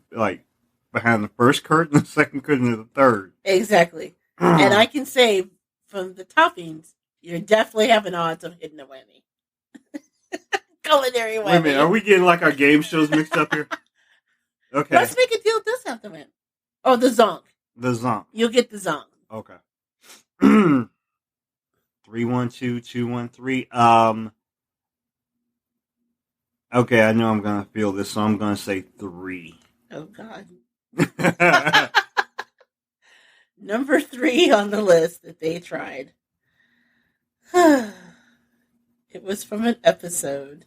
behind the first curtain, the second curtain, or the third? Exactly. And I can say from the toppings, you're definitely having odds of hitting a whammy. Culinary whammy. Wait a minute, are we getting like our game shows mixed up here? Okay. Let's make a deal. This have to win. Oh, the zonk. The zonk. You'll get the zonk. Okay. 3, 1, 2, 2, 1, 3. Okay, I know I'm gonna feel this, so I'm gonna say 3. Oh God. Number 3 on the list that they tried. It was from an episode.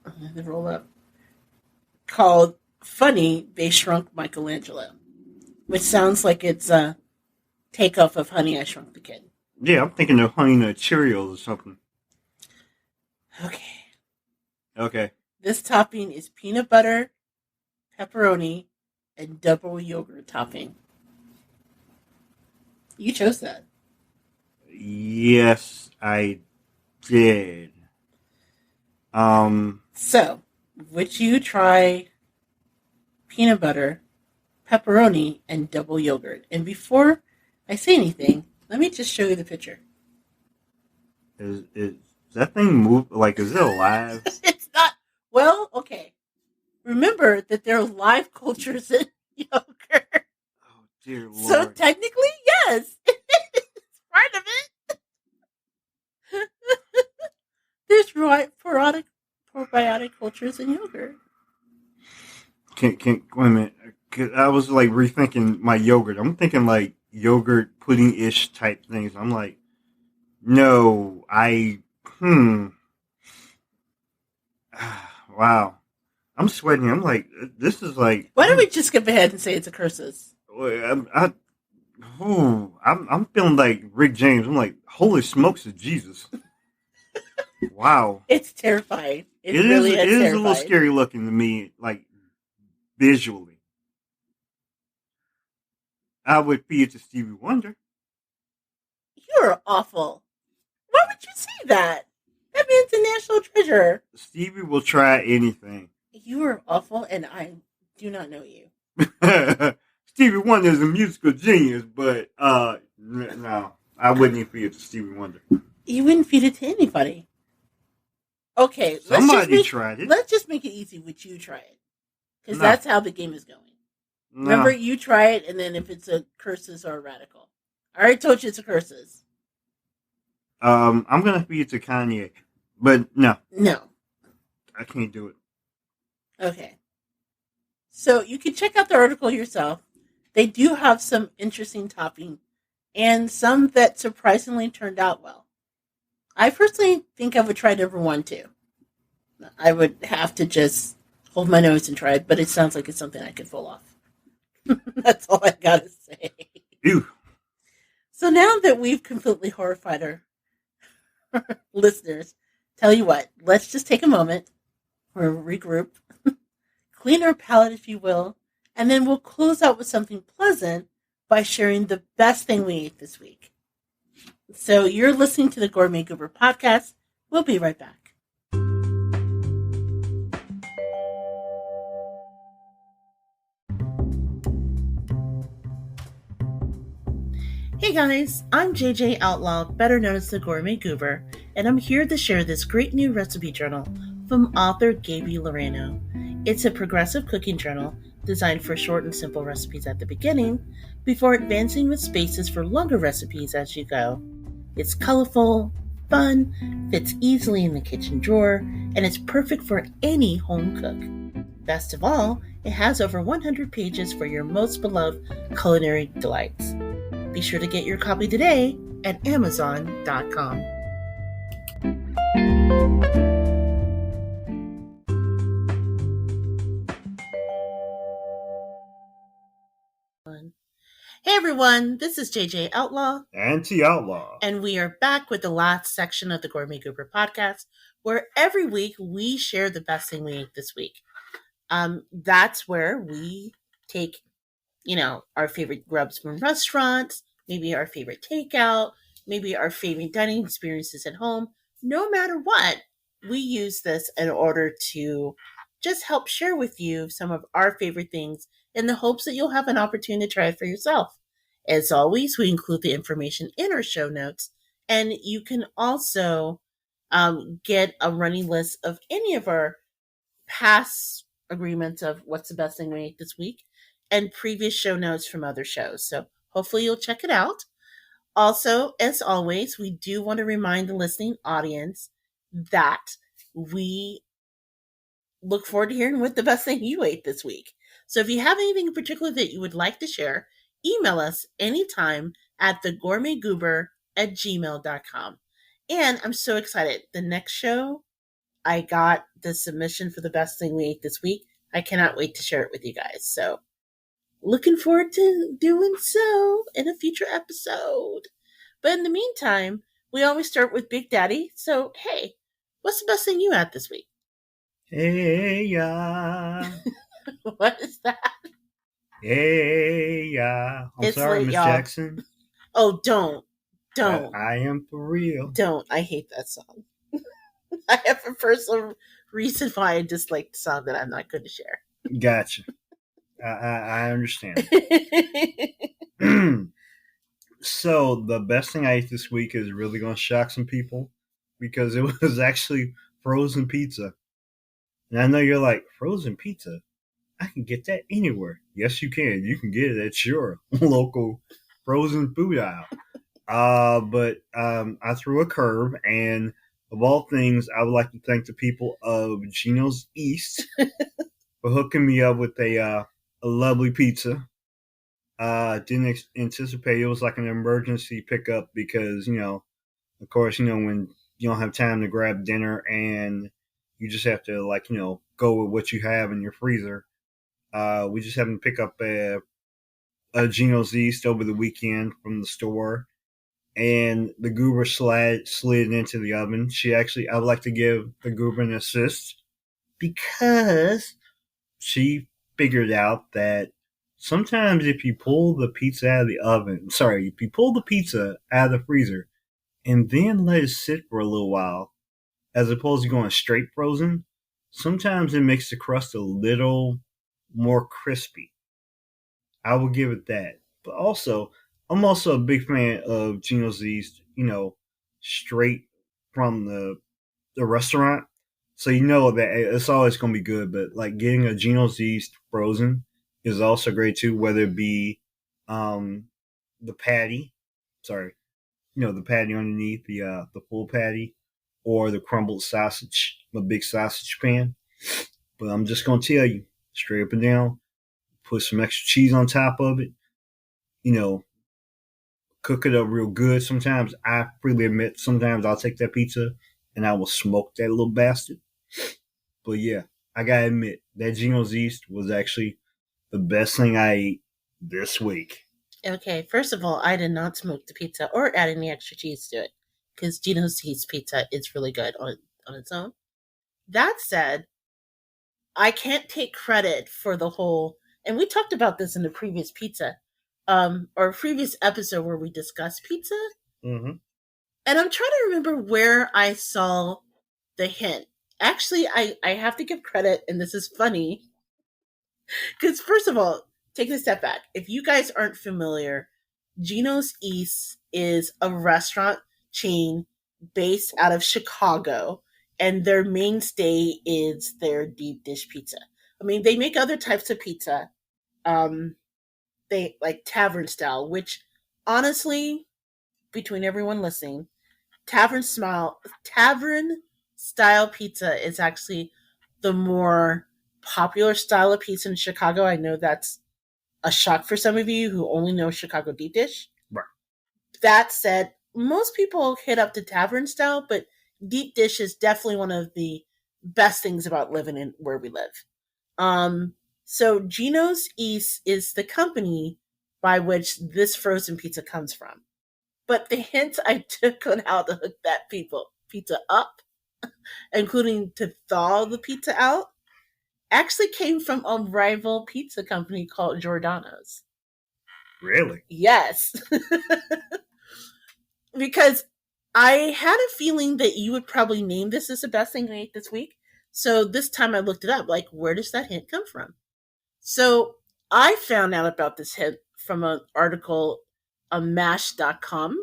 I'm gonna roll up. Called Funny They Shrunk Michelangelo, which sounds like it's a takeoff of Honey, I Shrunk the Kid. Yeah, I'm thinking of Honey Nut Cheerios or something. Okay. Okay. This topping is peanut butter, pepperoni, and double yogurt topping. You chose that. Yes, I did. So, would you try peanut butter, pepperoni, and double yogurt? And before I say anything, let me just show you the picture. Is that thing move? Like, is it alive? It's not. Well, okay. Remember that there are live cultures in yogurt. Oh dear Lord! So technically, yes, it's part of it. There's probiotic cultures in yogurt. Can wait a minute? 'Cause I was like rethinking my yogurt. I'm thinking like yogurt pudding ish type things. I'm like, no, wow. I'm sweating. I'm like, this is like. Why don't we just skip ahead and say it's a curses? I'm feeling like Rick James. I'm like, holy smokes of Jesus. Wow. It's terrifying. It really is terrifying. a little scary looking to me, like visually. I would feed it to Stevie Wonder. You're awful. Why would you say that? That man's a national treasure. Stevie will try anything. You are awful, and I do not know you. Stevie Wonder is a musical genius, but no, I wouldn't even feed it to Stevie Wonder. You wouldn't feed it to anybody. Okay, Somebody tried it. Let's just make it easy. Would you try it? Because No. that's how the game is going. No. Remember, you try it, and then if it's a curses or a radical. I already told you it's a curses. I'm gonna feed it to Kanye, but no, No. I can't do it. Okay. So you can check out the article yourself. They do have some interesting topping and some that surprisingly turned out well. I personally think I would try number one too. I would have to just hold my nose and try it, but it sounds like it's something I could pull off. That's all I gotta say. Ew. So now that we've completely horrified our listeners, tell you what, let's just take a moment or regroup, clean our palate, if you will, and then we'll close out with something pleasant by sharing the best thing we ate this week. So you're listening to the Gourmet Goober podcast. We'll be right back. Hey guys, I'm JJ Outlaw, better known as the Gourmet Goober, and I'm here to share this great new recipe journal from author Gaby Loreno. It's a progressive cooking journal designed for short and simple recipes at the beginning, before advancing with spaces for longer recipes as you go. It's colorful, fun, fits easily in the kitchen drawer, and it's perfect for any home cook. Best of all, it has over 100 pages for your most beloved culinary delights. Be sure to get your copy today at Amazon.com. Hey everyone, this is JJ Outlaw. And T Outlaw. And we are back with the last section of the Gourmet Goober podcast, where every week we share the best thing we ate this week. That's where we take, our favorite grubs from restaurants, maybe our favorite takeout, maybe our favorite dining experiences at home. No matter what, we use this in order to just help share with you some of our favorite things in the hopes that you'll have an opportunity to try it for yourself. As always, we include the information in our show notes, and you can also get a running list of any of our past agreements of what's the best thing we ate this week and previous show notes from other shows. So hopefully you'll check it out. Also, as always, we do want to remind the listening audience that we look forward to hearing what the best thing you ate this week. So if you have anything in particular that you would like to share, email us anytime at thegourmetgoober@gmail.com. And I'm so excited. The next show, I got the submission for the best thing we ate this week. I cannot wait to share it with you guys. So looking forward to doing so in a future episode. But in the meantime, we always start with Big Daddy. So, hey, what's the best thing you had this week? Hey, ya. What is that? Hey, ya. I'm It's sorry, late, Miss y'all. Jackson, Oh, don't. but Don't. I am for real. Don't. I hate that song. I have a personal reason why I dislike the song that I'm not going to share. Gotcha. I understand. So the best thing I ate this week is really going to shock some people because it was actually frozen pizza. And I know you're like, frozen pizza? I can get that anywhere. Yes, you can. You can get it at your local frozen food aisle. But I threw a curve, and of all things, I would like to thank the people of Gino's East for hooking me up with a lovely pizza. Didn't anticipate it was like an emergency pickup because, of course, when you don't have time to grab dinner and you just have to, go with what you have in your freezer. We just happened to pick up a Gino's East over the weekend from the store, and the Goober slid into the oven. I would like to give the Goober an assist because she figured out that sometimes if you pull the pizza out of the oven, if you pull the pizza out of the freezer and then let it sit for a little while, as opposed to going straight frozen, sometimes it makes the crust a little more crispy. I will give it that. But also, I'm also a big fan of Gino's East, straight from the restaurant. So you know that it's always going to be good, but like getting a Gino's East frozen is also great too, whether it be um, the patty, sorry, the patty underneath, the full patty, or the crumbled sausage, a big sausage pan. But I'm just going to tell you, straight up and down, put some extra cheese on top of it, you know, cook it up real good. Sometimes I freely admit, sometimes I'll take that pizza and I will smoke that little bastard. But yeah, I gotta admit, that Gino's East was actually the best thing I ate this week. Okay, first of all, I did not smoke the pizza or add any extra cheese to it because Gino's Cheese Pizza is really good on its own. That said, I can't take credit for the whole, and we talked about this in the previous pizza, or previous episode where we discussed pizza. Mm-hmm. And I'm trying to remember where I saw the hint. Actually, I have to give credit, and this is funny, because first of all, taking a step back, if you guys aren't familiar, Gino's East is a restaurant chain based out of Chicago, and their mainstay is their deep dish pizza. I mean, they make other types of pizza, um, they like tavern style, which honestly, between everyone listening, tavern style pizza is actually the more popular style of pizza in Chicago. I know that's a shock for some of you who only know Chicago deep dish. Right. That said, most people hit up the tavern style, but deep dish is definitely one of the best things about living in where we live. Um, so Gino's East is the company by which this frozen pizza comes from. But the hint I took on how to hook that pizza up, including to thaw the pizza out, actually came from a rival pizza company called Giordano's. Really? Yes. Because I had a feeling that you would probably name this as the best thing I ate this week. So this time I looked it up, like, where does that hint come from? So I found out about this hint from an article on mash.com,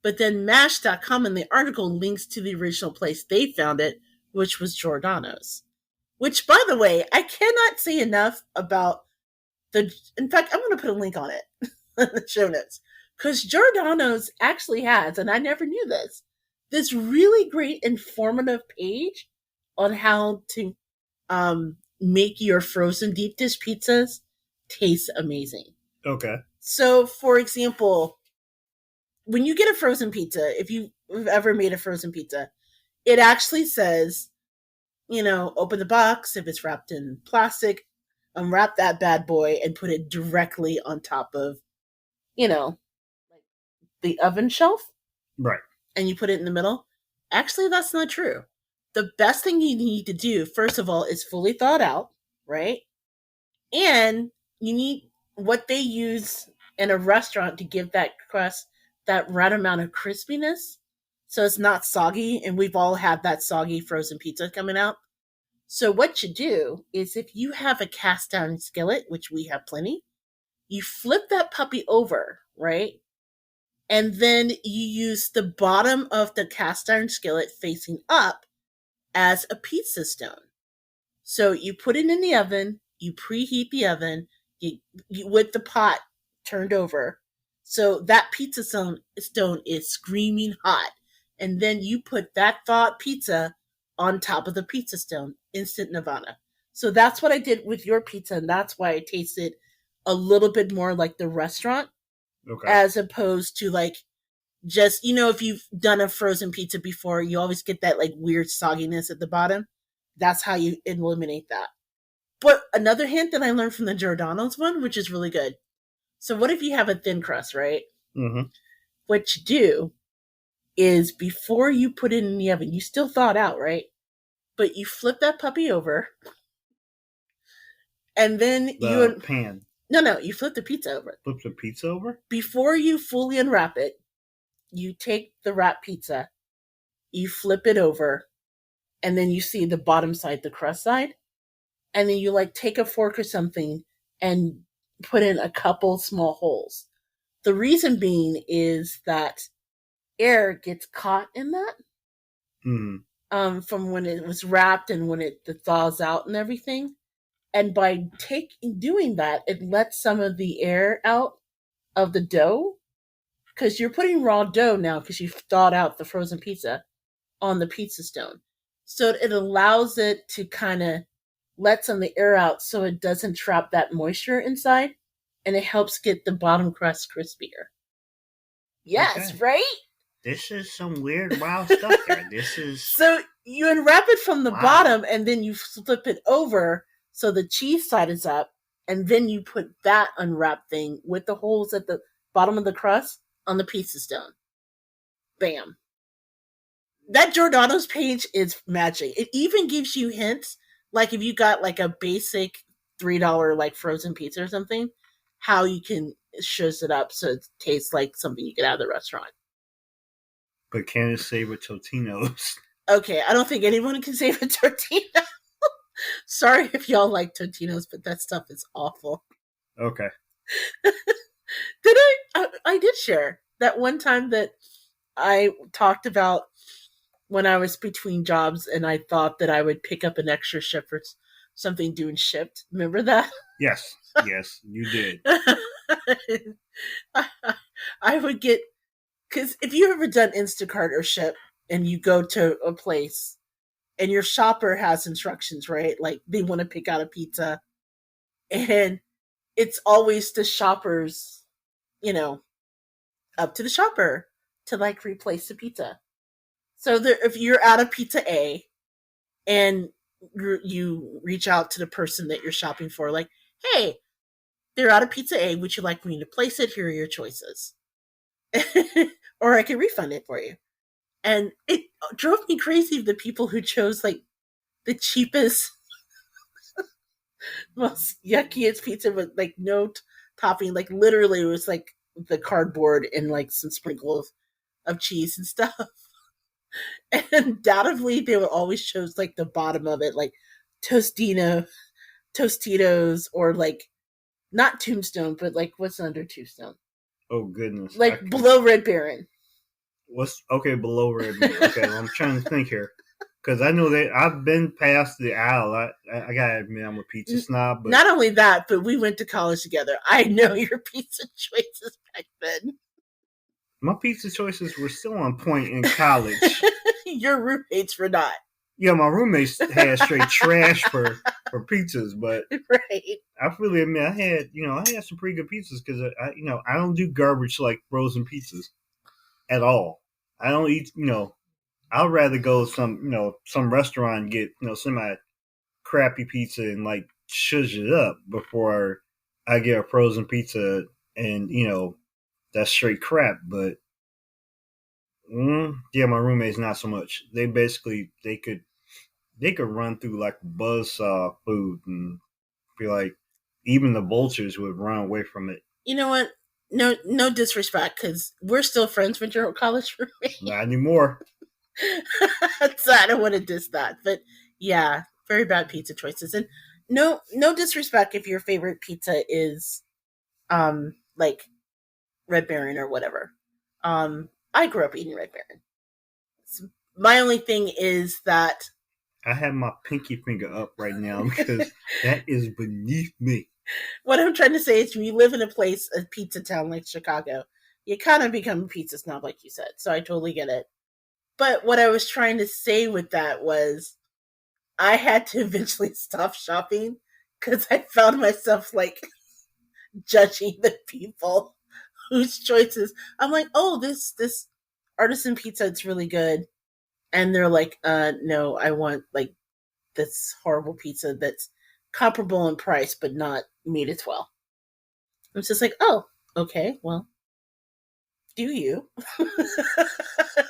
but then mash.com in the article links to the original place they found it, which was Giordano's. Which, by the way, I cannot say enough about in fact, I'm going to put a link on it in the show notes. Because Giordano's actually has, and I never knew this really great informative page on how to make your frozen deep dish pizzas taste amazing. Okay. So, for example, when you get a frozen pizza, if you've ever made a frozen pizza, it actually says, open the box if it's wrapped in plastic, unwrap that bad boy and put it directly on top of, like the oven shelf. Right. And you put it in the middle. Actually, that's not true. The best thing you need to do, first of all, is fully thawed out, right? And you need what they use in a restaurant to give that crust that right amount of crispiness. So it's not soggy, and we've all had that soggy frozen pizza coming out. So what you do is if you have a cast iron skillet, which we have plenty, you flip that puppy over, right? And then you use the bottom of the cast iron skillet facing up as a pizza stone. So you put it in the oven, you preheat the oven, you with the pot turned over. So that pizza stone is screaming hot. And then you put that thawed pizza on top of the pizza stone, instant nirvana. So that's what I did with your pizza, and that's why it tasted a little bit more like the restaurant, Okay. as opposed to like just, if you've done a frozen pizza before, you always get that like weird sogginess at the bottom. That's how you eliminate that. But another hint that I learned from the Giordano's one, which is really good. So what if you have a thin crust, right? Mm-hmm. What you do is before you put it in the oven, you still thaw it out, right? But you flip that puppy over, and then The pan. No, you flip the pizza over. Flip the pizza over? Before you fully unwrap it, you take the wrap pizza, you flip it over, and then you see the bottom side, the crust side, and then you like take a fork or something and put in a couple small holes. The reason being is that air gets caught in that from when it was wrapped and when it thaws out and everything. And by doing that, it lets some of the air out of the dough, because you're putting raw dough now because you've thawed out the frozen pizza on the pizza stone. So it allows it to kind of let some of the air out so it doesn't trap that moisture inside, and it helps get the bottom crust crispier. Yes, okay. Right? This is some weird, wild stuff here. This is... So you unwrap it from the bottom, and then you flip it over so the cheese side is up, and then you put that unwrapped thing with the holes at the bottom of the crust on the pizza stone. Bam. That Giordano's page is magic. It even gives you hints, like if you got like a basic $3 like frozen pizza or something, how you can shows it up so it tastes like something you get out of the restaurant. But can it save with Totino's? Okay, I don't think anyone can save a Totino. Sorry if y'all like Totino's, but that stuff is awful. Okay. I did share that one time that I talked about when I was between jobs and I thought that I would pick up an extra shift for something doing shipped. Remember that? Yes, you did. I would get, because if you've ever done Instacart or Ship and you go to a place and your shopper has instructions, right? Like they want to pick out a pizza, and it's always the shopper's, up to the shopper to like replace the pizza. So if you're out of pizza A and you reach out to the person that you're shopping for, like, hey, they're out of pizza A. Would you like me to place it? Here are your choices. Or I can refund it for you. And it drove me crazy, the people who chose like the cheapest, most yuckiest pizza with like no topping. Like literally it was like the cardboard and like some sprinkles of cheese and stuff. And undoubtedly they would always chose like the bottom of it, like Tostitos, or like not Tombstone, but like what's under Tombstone? Oh goodness! Like below Red Baron. What's okay below Red Baron? Okay, well, I'm trying to think here because I know that I've been past the aisle. I gotta admit I'm a pizza snob. But not only that, but we went to college together. I know your pizza choices back then. My pizza choices were still on point in college. Your roommates were not. Yeah, my roommates had straight trash for pizzas, but right. I really admit I had some pretty good pizzas because I don't do garbage like frozen pizzas at all. I don't eat I'd rather go some restaurant and get some crappy pizza and like shush it up before I get a frozen pizza and that's straight crap. But yeah, my roommates not so much. They could they could run through like buzzsaw food and be like, even the vultures would run away from it. You know what? No disrespect, because we're still friends with your college roommate. Not anymore. So I don't want to diss that, but yeah, very bad pizza choices. And no disrespect if your favorite pizza is like Red Baron or whatever. I grew up eating Red Baron. So my only thing is that I have my pinky finger up right now because that is beneath me. what I'm trying to say is when you live in a pizza town like Chicago, you kind of become a pizza snob, like you said. So I totally get it. But what I was trying to say with that was I had to eventually stop shopping because I found myself like judging the people whose choices I'm like, oh, this artisan pizza, it's really good. And they're like, no, I want like this horrible pizza that's comparable in price but not made as well. I'm just like, oh, okay, well, do you?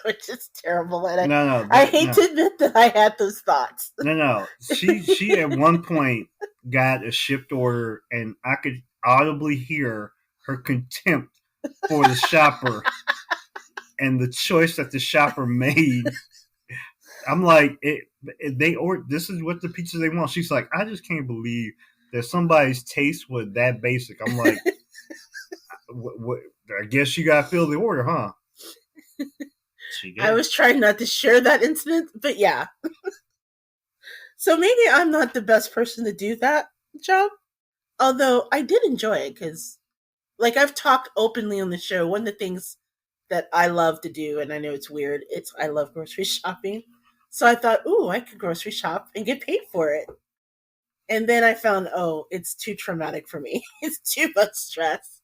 Which is terrible. And I hate to admit that I had those thoughts. No. She at one point got a shipped order, and I could audibly hear her contempt for the shopper and the choice that the shopper made. I'm like, this is what the pizza they want. She's like, I just can't believe that somebody's taste was that basic. I'm like, what? I guess you got to fill the order, huh? I was trying not to share that incident, but yeah. So maybe I'm not the best person to do that job. Although I did enjoy it because, like, I've talked openly on the show. One of the things that I love to do, and I know it's weird, I love grocery shopping. So I thought, ooh, I could grocery shop and get paid for it. And then I found, oh, it's too traumatic for me. It's too much stress.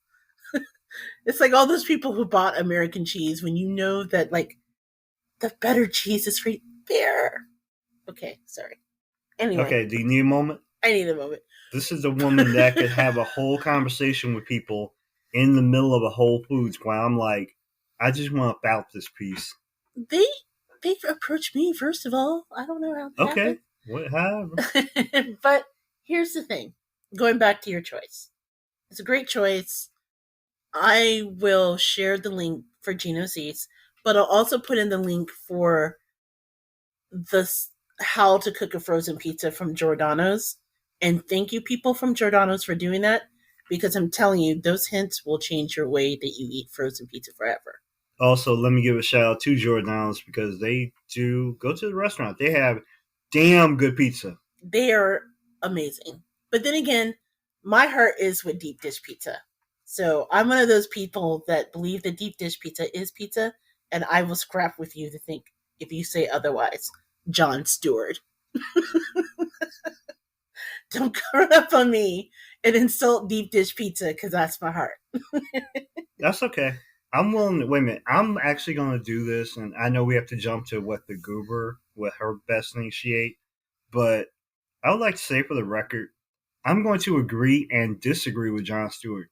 It's like all those people who bought American cheese when you know that, like, the better cheese is right there. Okay, sorry. Anyway. Okay, do you need a moment? I need a moment. This is a woman that could have a whole conversation with people in the middle of a Whole Foods while I'm like, I just want to bout this piece. They approached me, first of all. I don't know how that happened. However. But here's the thing. Going back to your choice. It's a great choice. I will share the link for Gino's Eats, but I'll also put in the link for how to cook a frozen pizza from Giordano's. And thank you, people from Giordano's, for doing that, because I'm telling you, those hints will change your way that you eat frozen pizza forever. Also, let me give a shout out to Giordano's because they do go to the restaurant. They have damn good pizza. They are amazing. But then again, my heart is with deep dish pizza. So I'm one of those people that believe that deep dish pizza is pizza, and I will scrap with you to think if you say otherwise. Jon Stewart. Don't come up on me and insult deep dish pizza because that's my heart. That's okay. I'm willing to, wait a minute. I'm actually going to do this, and I know we have to jump to what the Goober, what her best thing she ate, but I would like to say for the record, I'm going to agree and disagree with Jon Stewart.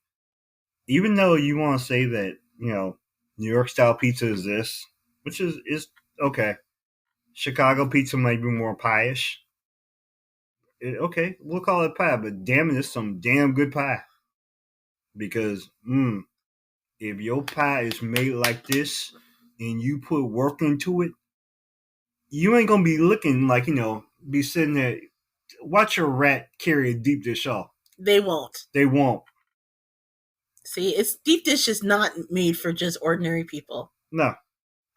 Even though you want to say that, New York style pizza is this, which is okay. Chicago pizza might be more pie-ish. Okay, we'll call it pie, but damn it, it's some damn good pie. Because, if your pie is made like this and you put work into it, you ain't going to be looking like, be sitting there. Watch your rat carry a deep dish off. They won't. They won't. See, deep dish is not made for just ordinary people. No.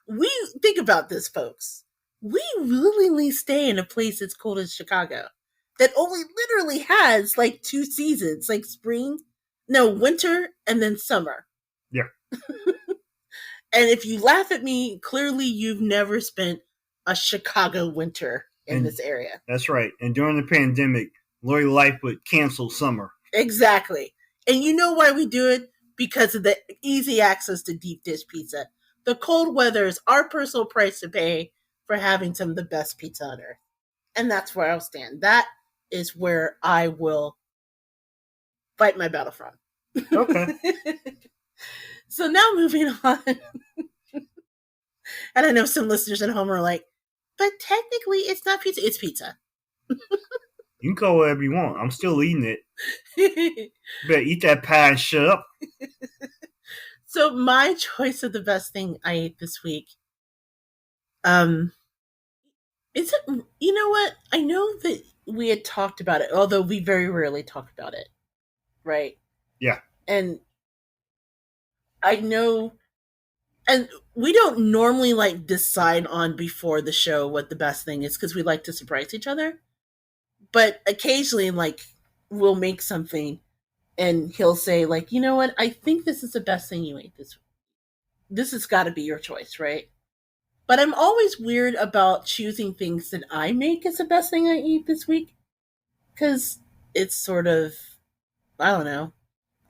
We think about this, folks. We willingly stay in a place as cold as Chicago that only literally has like 2 seasons, like winter and then summer. Yeah. And if you laugh at me, clearly you've never spent a Chicago winter in this area. That's right. And during the pandemic, Lori Lightfoot canceled summer. Exactly. And you know why we do it? Because of the easy access to deep dish pizza. The cold weather is our personal price to pay for having some of the best pizza on earth. And that's where I'll stand. That is where I will fight my battle from. Okay. So now moving on. And I know some listeners at home are like, But technically, it's not pizza. It's pizza. You can go wherever you want. I'm still eating it. You better eat that pie and shut up. So my choice of the best thing I ate this week, um, is it? You know what? I know that we had talked about it, although we very rarely talk about it, right? Yeah. And I know, and we don't normally like decide on before the show what the best thing is because we like to surprise each other. But occasionally, like, we'll make something and he'll say, like, you know what? I think this is the best thing you ate this week. This has got to be your choice, right? But I'm always weird about choosing things that I make as the best thing I eat this week because it's sort of, I don't know,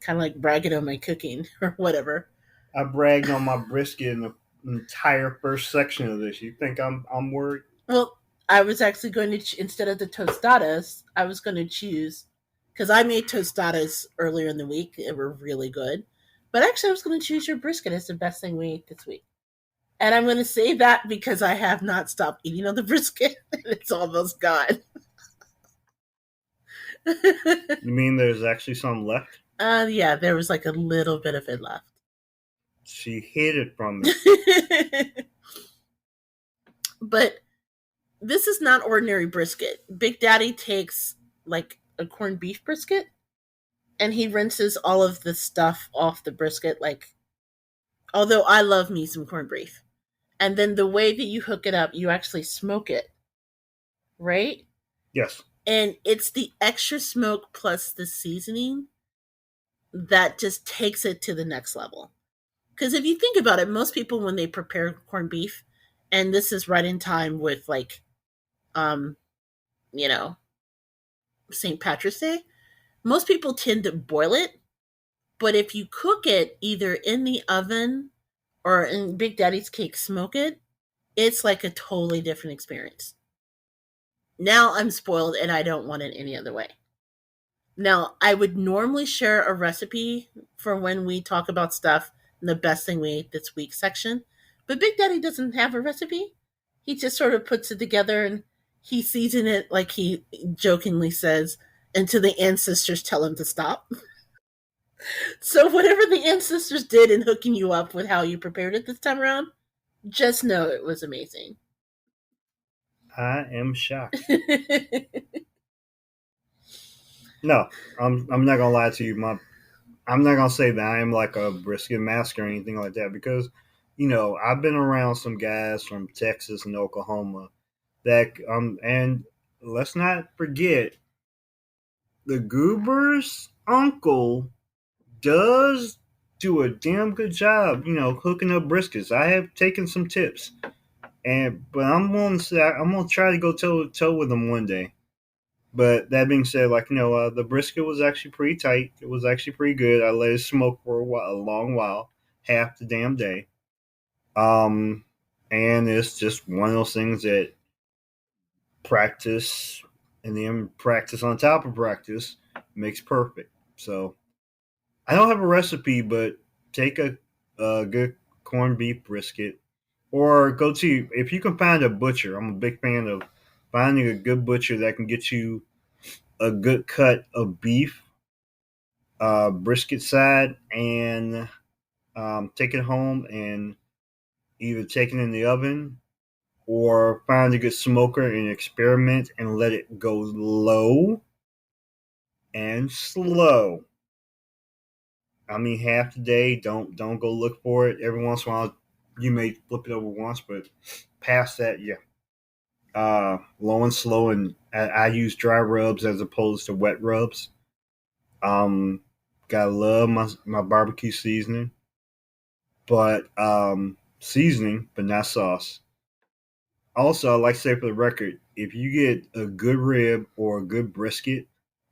kind of like bragging on my cooking or whatever. I bragged on my brisket in the entire first section of this. You think I'm worried? Well, I was actually going to, instead of the tostadas, I was going to choose, because I made tostadas earlier in the week. They were really good. But actually, I was going to choose your brisket as the best thing we ate this week. And I'm going to say that because I have not stopped eating on the brisket. And it's almost gone. You mean there's actually some left? Yeah, there was like a little bit of it left. She hid it from me. But this is not ordinary brisket. Big Daddy takes like a corned beef brisket and he rinses all of the stuff off the brisket. Like, although I love me some corned beef. And then the way that you hook it up, you actually smoke it, right? Yes. And it's the extra smoke plus the seasoning that just takes it to the next level. Because if you think about it, most people when they prepare corned beef, and this is right in time with like, um, you know, St. Patrick's Day, most people tend to boil it. But if you cook it either in the oven or in Big Daddy's cake, smoke it, it's like a totally different experience. Now I'm spoiled and I don't want it any other way. Now, I would normally share a recipe for when we talk about stuff in the best thing we ate this week section, but Big Daddy doesn't have a recipe. He just sort of puts it together and he seasons it like he jokingly says until the ancestors tell him to stop. So, whatever the ancestors did in hooking you up with how you prepared it this time around, just know it was amazing. I am shocked. No, I'm not gonna lie to you. I'm not gonna say that I am like a brisket master or anything like that because, I've been around some guys from Texas and Oklahoma that and let's not forget the Goober's uncle does do a damn good job, hooking up briskets. I have taken some tips, but I'm gonna say I'm gonna try to go toe to toe with him one day. But that being said, the brisket was actually pretty tight. It was actually pretty good. I let it smoke for a long while, half the damn day. And it's just one of those things that practice and then practice on top of practice makes perfect. So I don't have a recipe, but take a good corned beef brisket or go to, if you can find a butcher. I'm a big fan of finding a good butcher that can get you a good cut of beef, brisket side, and take it home and either take it in the oven or find a good smoker and experiment and let it go low and slow. I mean, half the day, don't go look for it. Every once in a while, you may flip it over once, but past that, yeah. Low and slow, and I use dry rubs as opposed to wet rubs. Gotta love my barbecue seasoning, but seasoning, but not sauce. Also, I like to say for the record, if you get a good rib or a good brisket,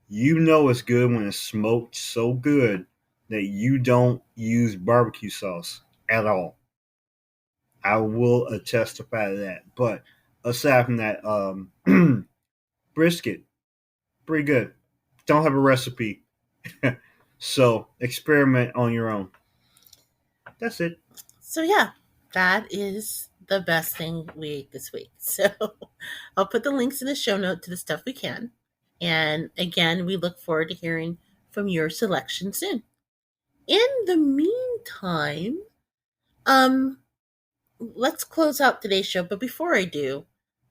you know it's good when it's smoked so good that you don't use barbecue sauce at all. I will testify to that. But aside from that, brisket, pretty good. Don't have a recipe. So experiment on your own. That's it. So, yeah, that is the best thing we ate this week. So I'll put the links in the show note to the stuff we can. And again, we look forward to hearing from your selection soon. In the meantime, um, let's close out today's show. But before I do,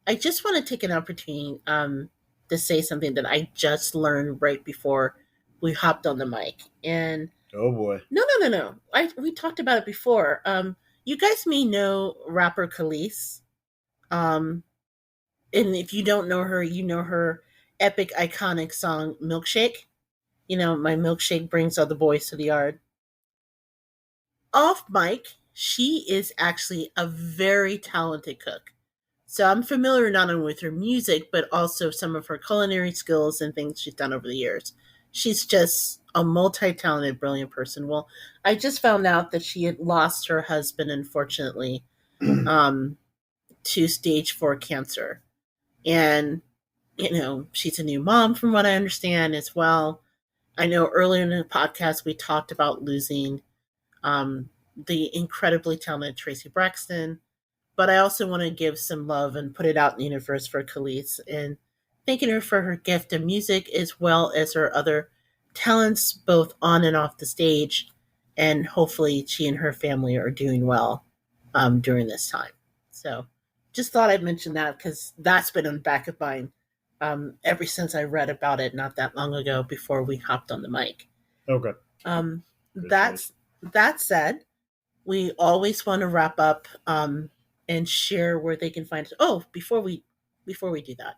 I just want to take an opportunity to say something that I just learned right before we hopped on the mic. And Oh boy. no. We talked about it before. You guys may know rapper Khalees. Um, and if you don't know her, you know her epic, iconic song "Milkshake." You know, my milkshake brings all the boys to the yard. Off mic, she is actually a very talented cook. So I'm familiar not only with her music, but also some of her culinary skills and things she's done over the years. She's just a multi talented, brilliant person. Well, I just found out that she had lost her husband, unfortunately, um, to stage 4 cancer. And, she's a new mom, from what I understand, as well. I know earlier in the podcast we talked about losing the incredibly talented Tracy Braxton. But I also want to give some love and put it out in the universe for Khalees and thanking her for her gift of music as well as her other talents, both on and off the stage. And hopefully she and her family are doing well during this time. So just thought I'd mention that because that's been on the back of mine ever since I read about it not that long ago before we hopped on the mic. Okay. That said, we always want to wrap up and share where they can find us. Oh, before we do that,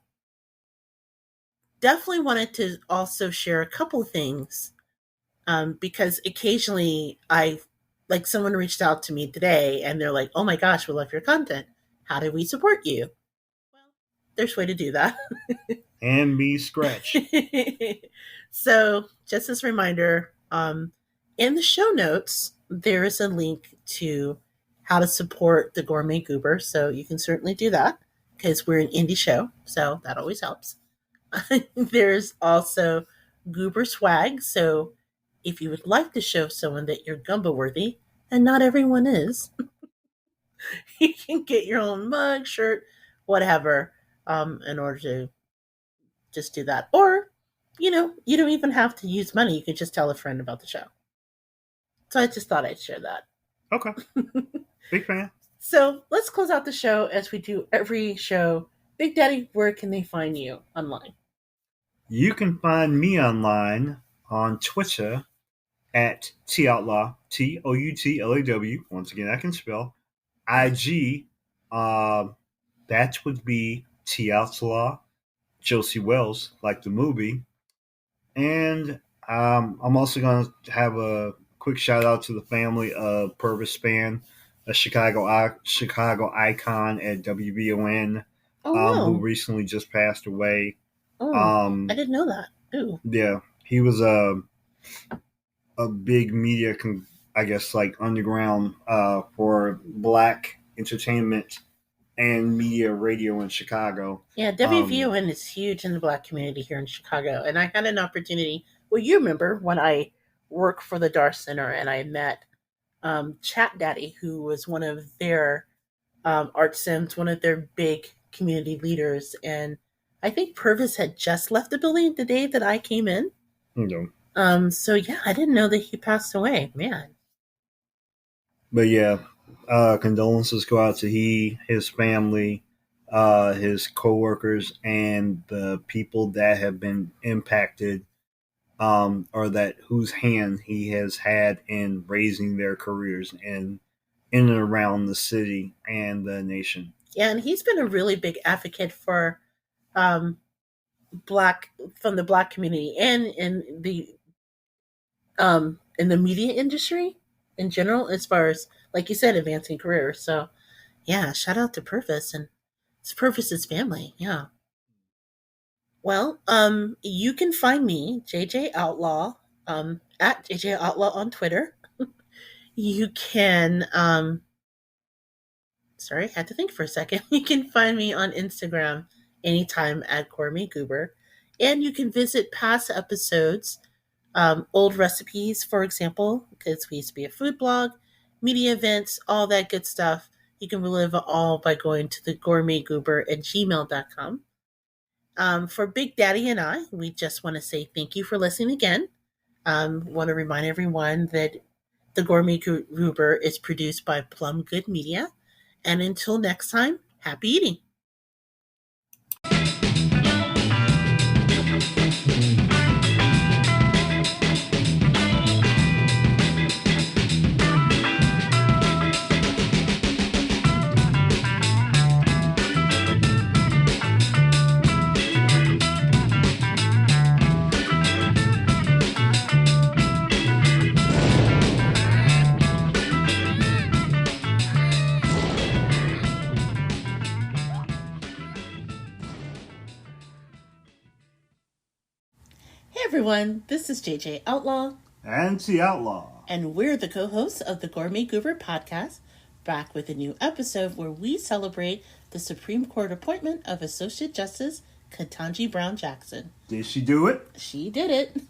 definitely wanted to also share a couple things because occasionally someone reached out to me today and they're like, "Oh my gosh, we love your content. How do we support you?" Well, there's a way to do that. And me scratch. So, just as a reminder, in the show notes, there is a link to how to support the Gourmet Goober. So you can certainly do that because we're an indie show. So that always helps. There's also Goober swag. So if you would like to show someone that you're gumbo worthy, and not everyone is, you can get your own mug, shirt, whatever, in order to just do that. Or, you don't even have to use money. You could just tell a friend about the show. So I just thought I'd share that. Okay. Big fan. So let's close out the show as we do every show. Big Daddy, where can they find you online? You can find me online on Twitter at TOutlaw, TOUTLAW. Once again, I can spell. IG, that would be Outlaw, Josie Wells, like the movie. And I'm also going to have a quick shout out to the family of Purvis Span, a Chicago icon at WVON, who recently just passed away. I didn't know that. Ooh. Yeah, he was a big media, underground for black entertainment and media radio in Chicago. Yeah, WVON is huge in the black community here in Chicago. And I had an opportunity, well, you remember when I worked for the Dar Center and I met Chat Daddy, who was one of their Art Sims, one of their big community leaders. And I think Purvis had just left the building the day that I came in. No. So yeah, I didn't know that he passed away, man. But yeah, condolences go out to his family, his coworkers, and the people that have been impacted, or that whose hand he has had in raising their careers in and around the city and the nation. Yeah, and he's been a really big advocate for from the black community and in the media industry in general, as far as, like you said, advancing careers. So yeah, shout out to Purvis and it's Purvis's family. Yeah. Well, you can find me, JJ Outlaw, at JJ Outlaw on Twitter. You can sorry, I had to think for a second. You can find me on Instagram anytime at Gourmet Goober. And you can visit past episodes, old recipes, for example, because we used to be a food blog, media events, all that good stuff. You can relive it all by going to the gourmetgoober@gmail.com. For Big Daddy and I, we just want to say thank you for listening again. Want to remind everyone that the Gourmet Goober is produced by Plum Good Media. And until next time, happy eating. Hey everyone, this is JJ Outlaw. And T Outlaw. And we're the co-hosts of the Gourmet Goober podcast, back with a new episode where we celebrate the Supreme Court appointment of Associate Justice Ketanji Brown Jackson. Did she do it? She did it.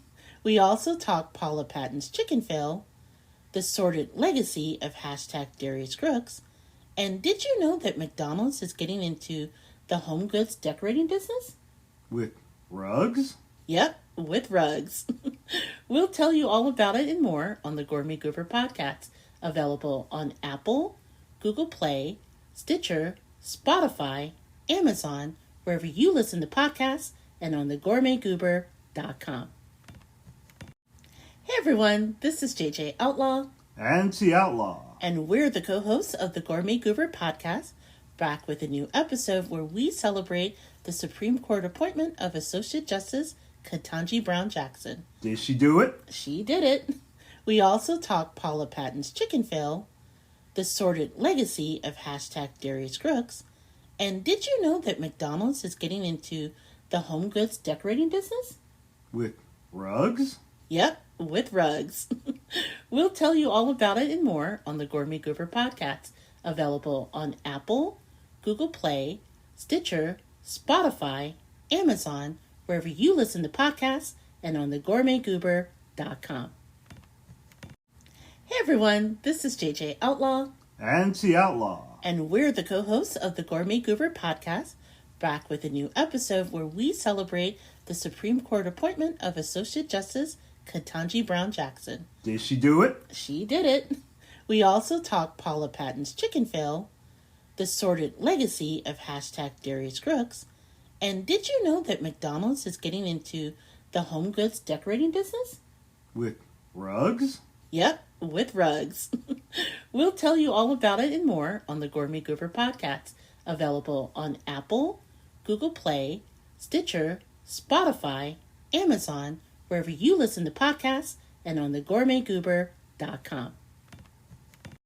We also talk Paula Patton's chicken fail, the sordid legacy of #Darius Crooks, and did you know that McDonald's is getting into the home goods decorating business? With rugs? Yep, with rugs. We'll tell you all about it and more on the Gourmet Goober podcast, available on Apple, Google Play, Stitcher, Spotify, Amazon, wherever you listen to podcasts, and on thegourmetgoober.com. Hey everyone, this is JJ Outlaw. And T Outlaw. And we're the co-hosts of the Gourmet Goober podcast, back with a new episode where we celebrate the Supreme Court appointment of Associate Justice Ketanji Brown Jackson. Did she do it? She did it. We also talk Paula Patton's chicken fail, the sordid legacy of #Darius Crooks, and did you know that McDonald's is getting into the home goods decorating business? With rugs? Yep, with rugs. We'll tell you all about it and more on the Gourmet Goober podcast, available on Apple, Google Play, Stitcher, Spotify, Amazon, wherever you listen to podcasts, and on thegourmetgoober.com. Hey everyone, this is JJ Outlaw. And T Outlaw. And we're the co-hosts of the Gourmet Goober podcast, back with a new episode where we celebrate the Supreme Court appointment of Associate Justice Ketanji Brown Jackson. Did she do it? She did it. We also talk Paula Patton's chicken fail, the sordid legacy of #Darius Crooks, and did you know that McDonald's is getting into the home goods decorating business? With rugs? Yep, with rugs. We'll tell you all about it and more on the Gourmet Goober podcast, available on Apple, Google Play, Stitcher, Spotify, Amazon, wherever you listen to podcasts, and on thegourmetgoober.com.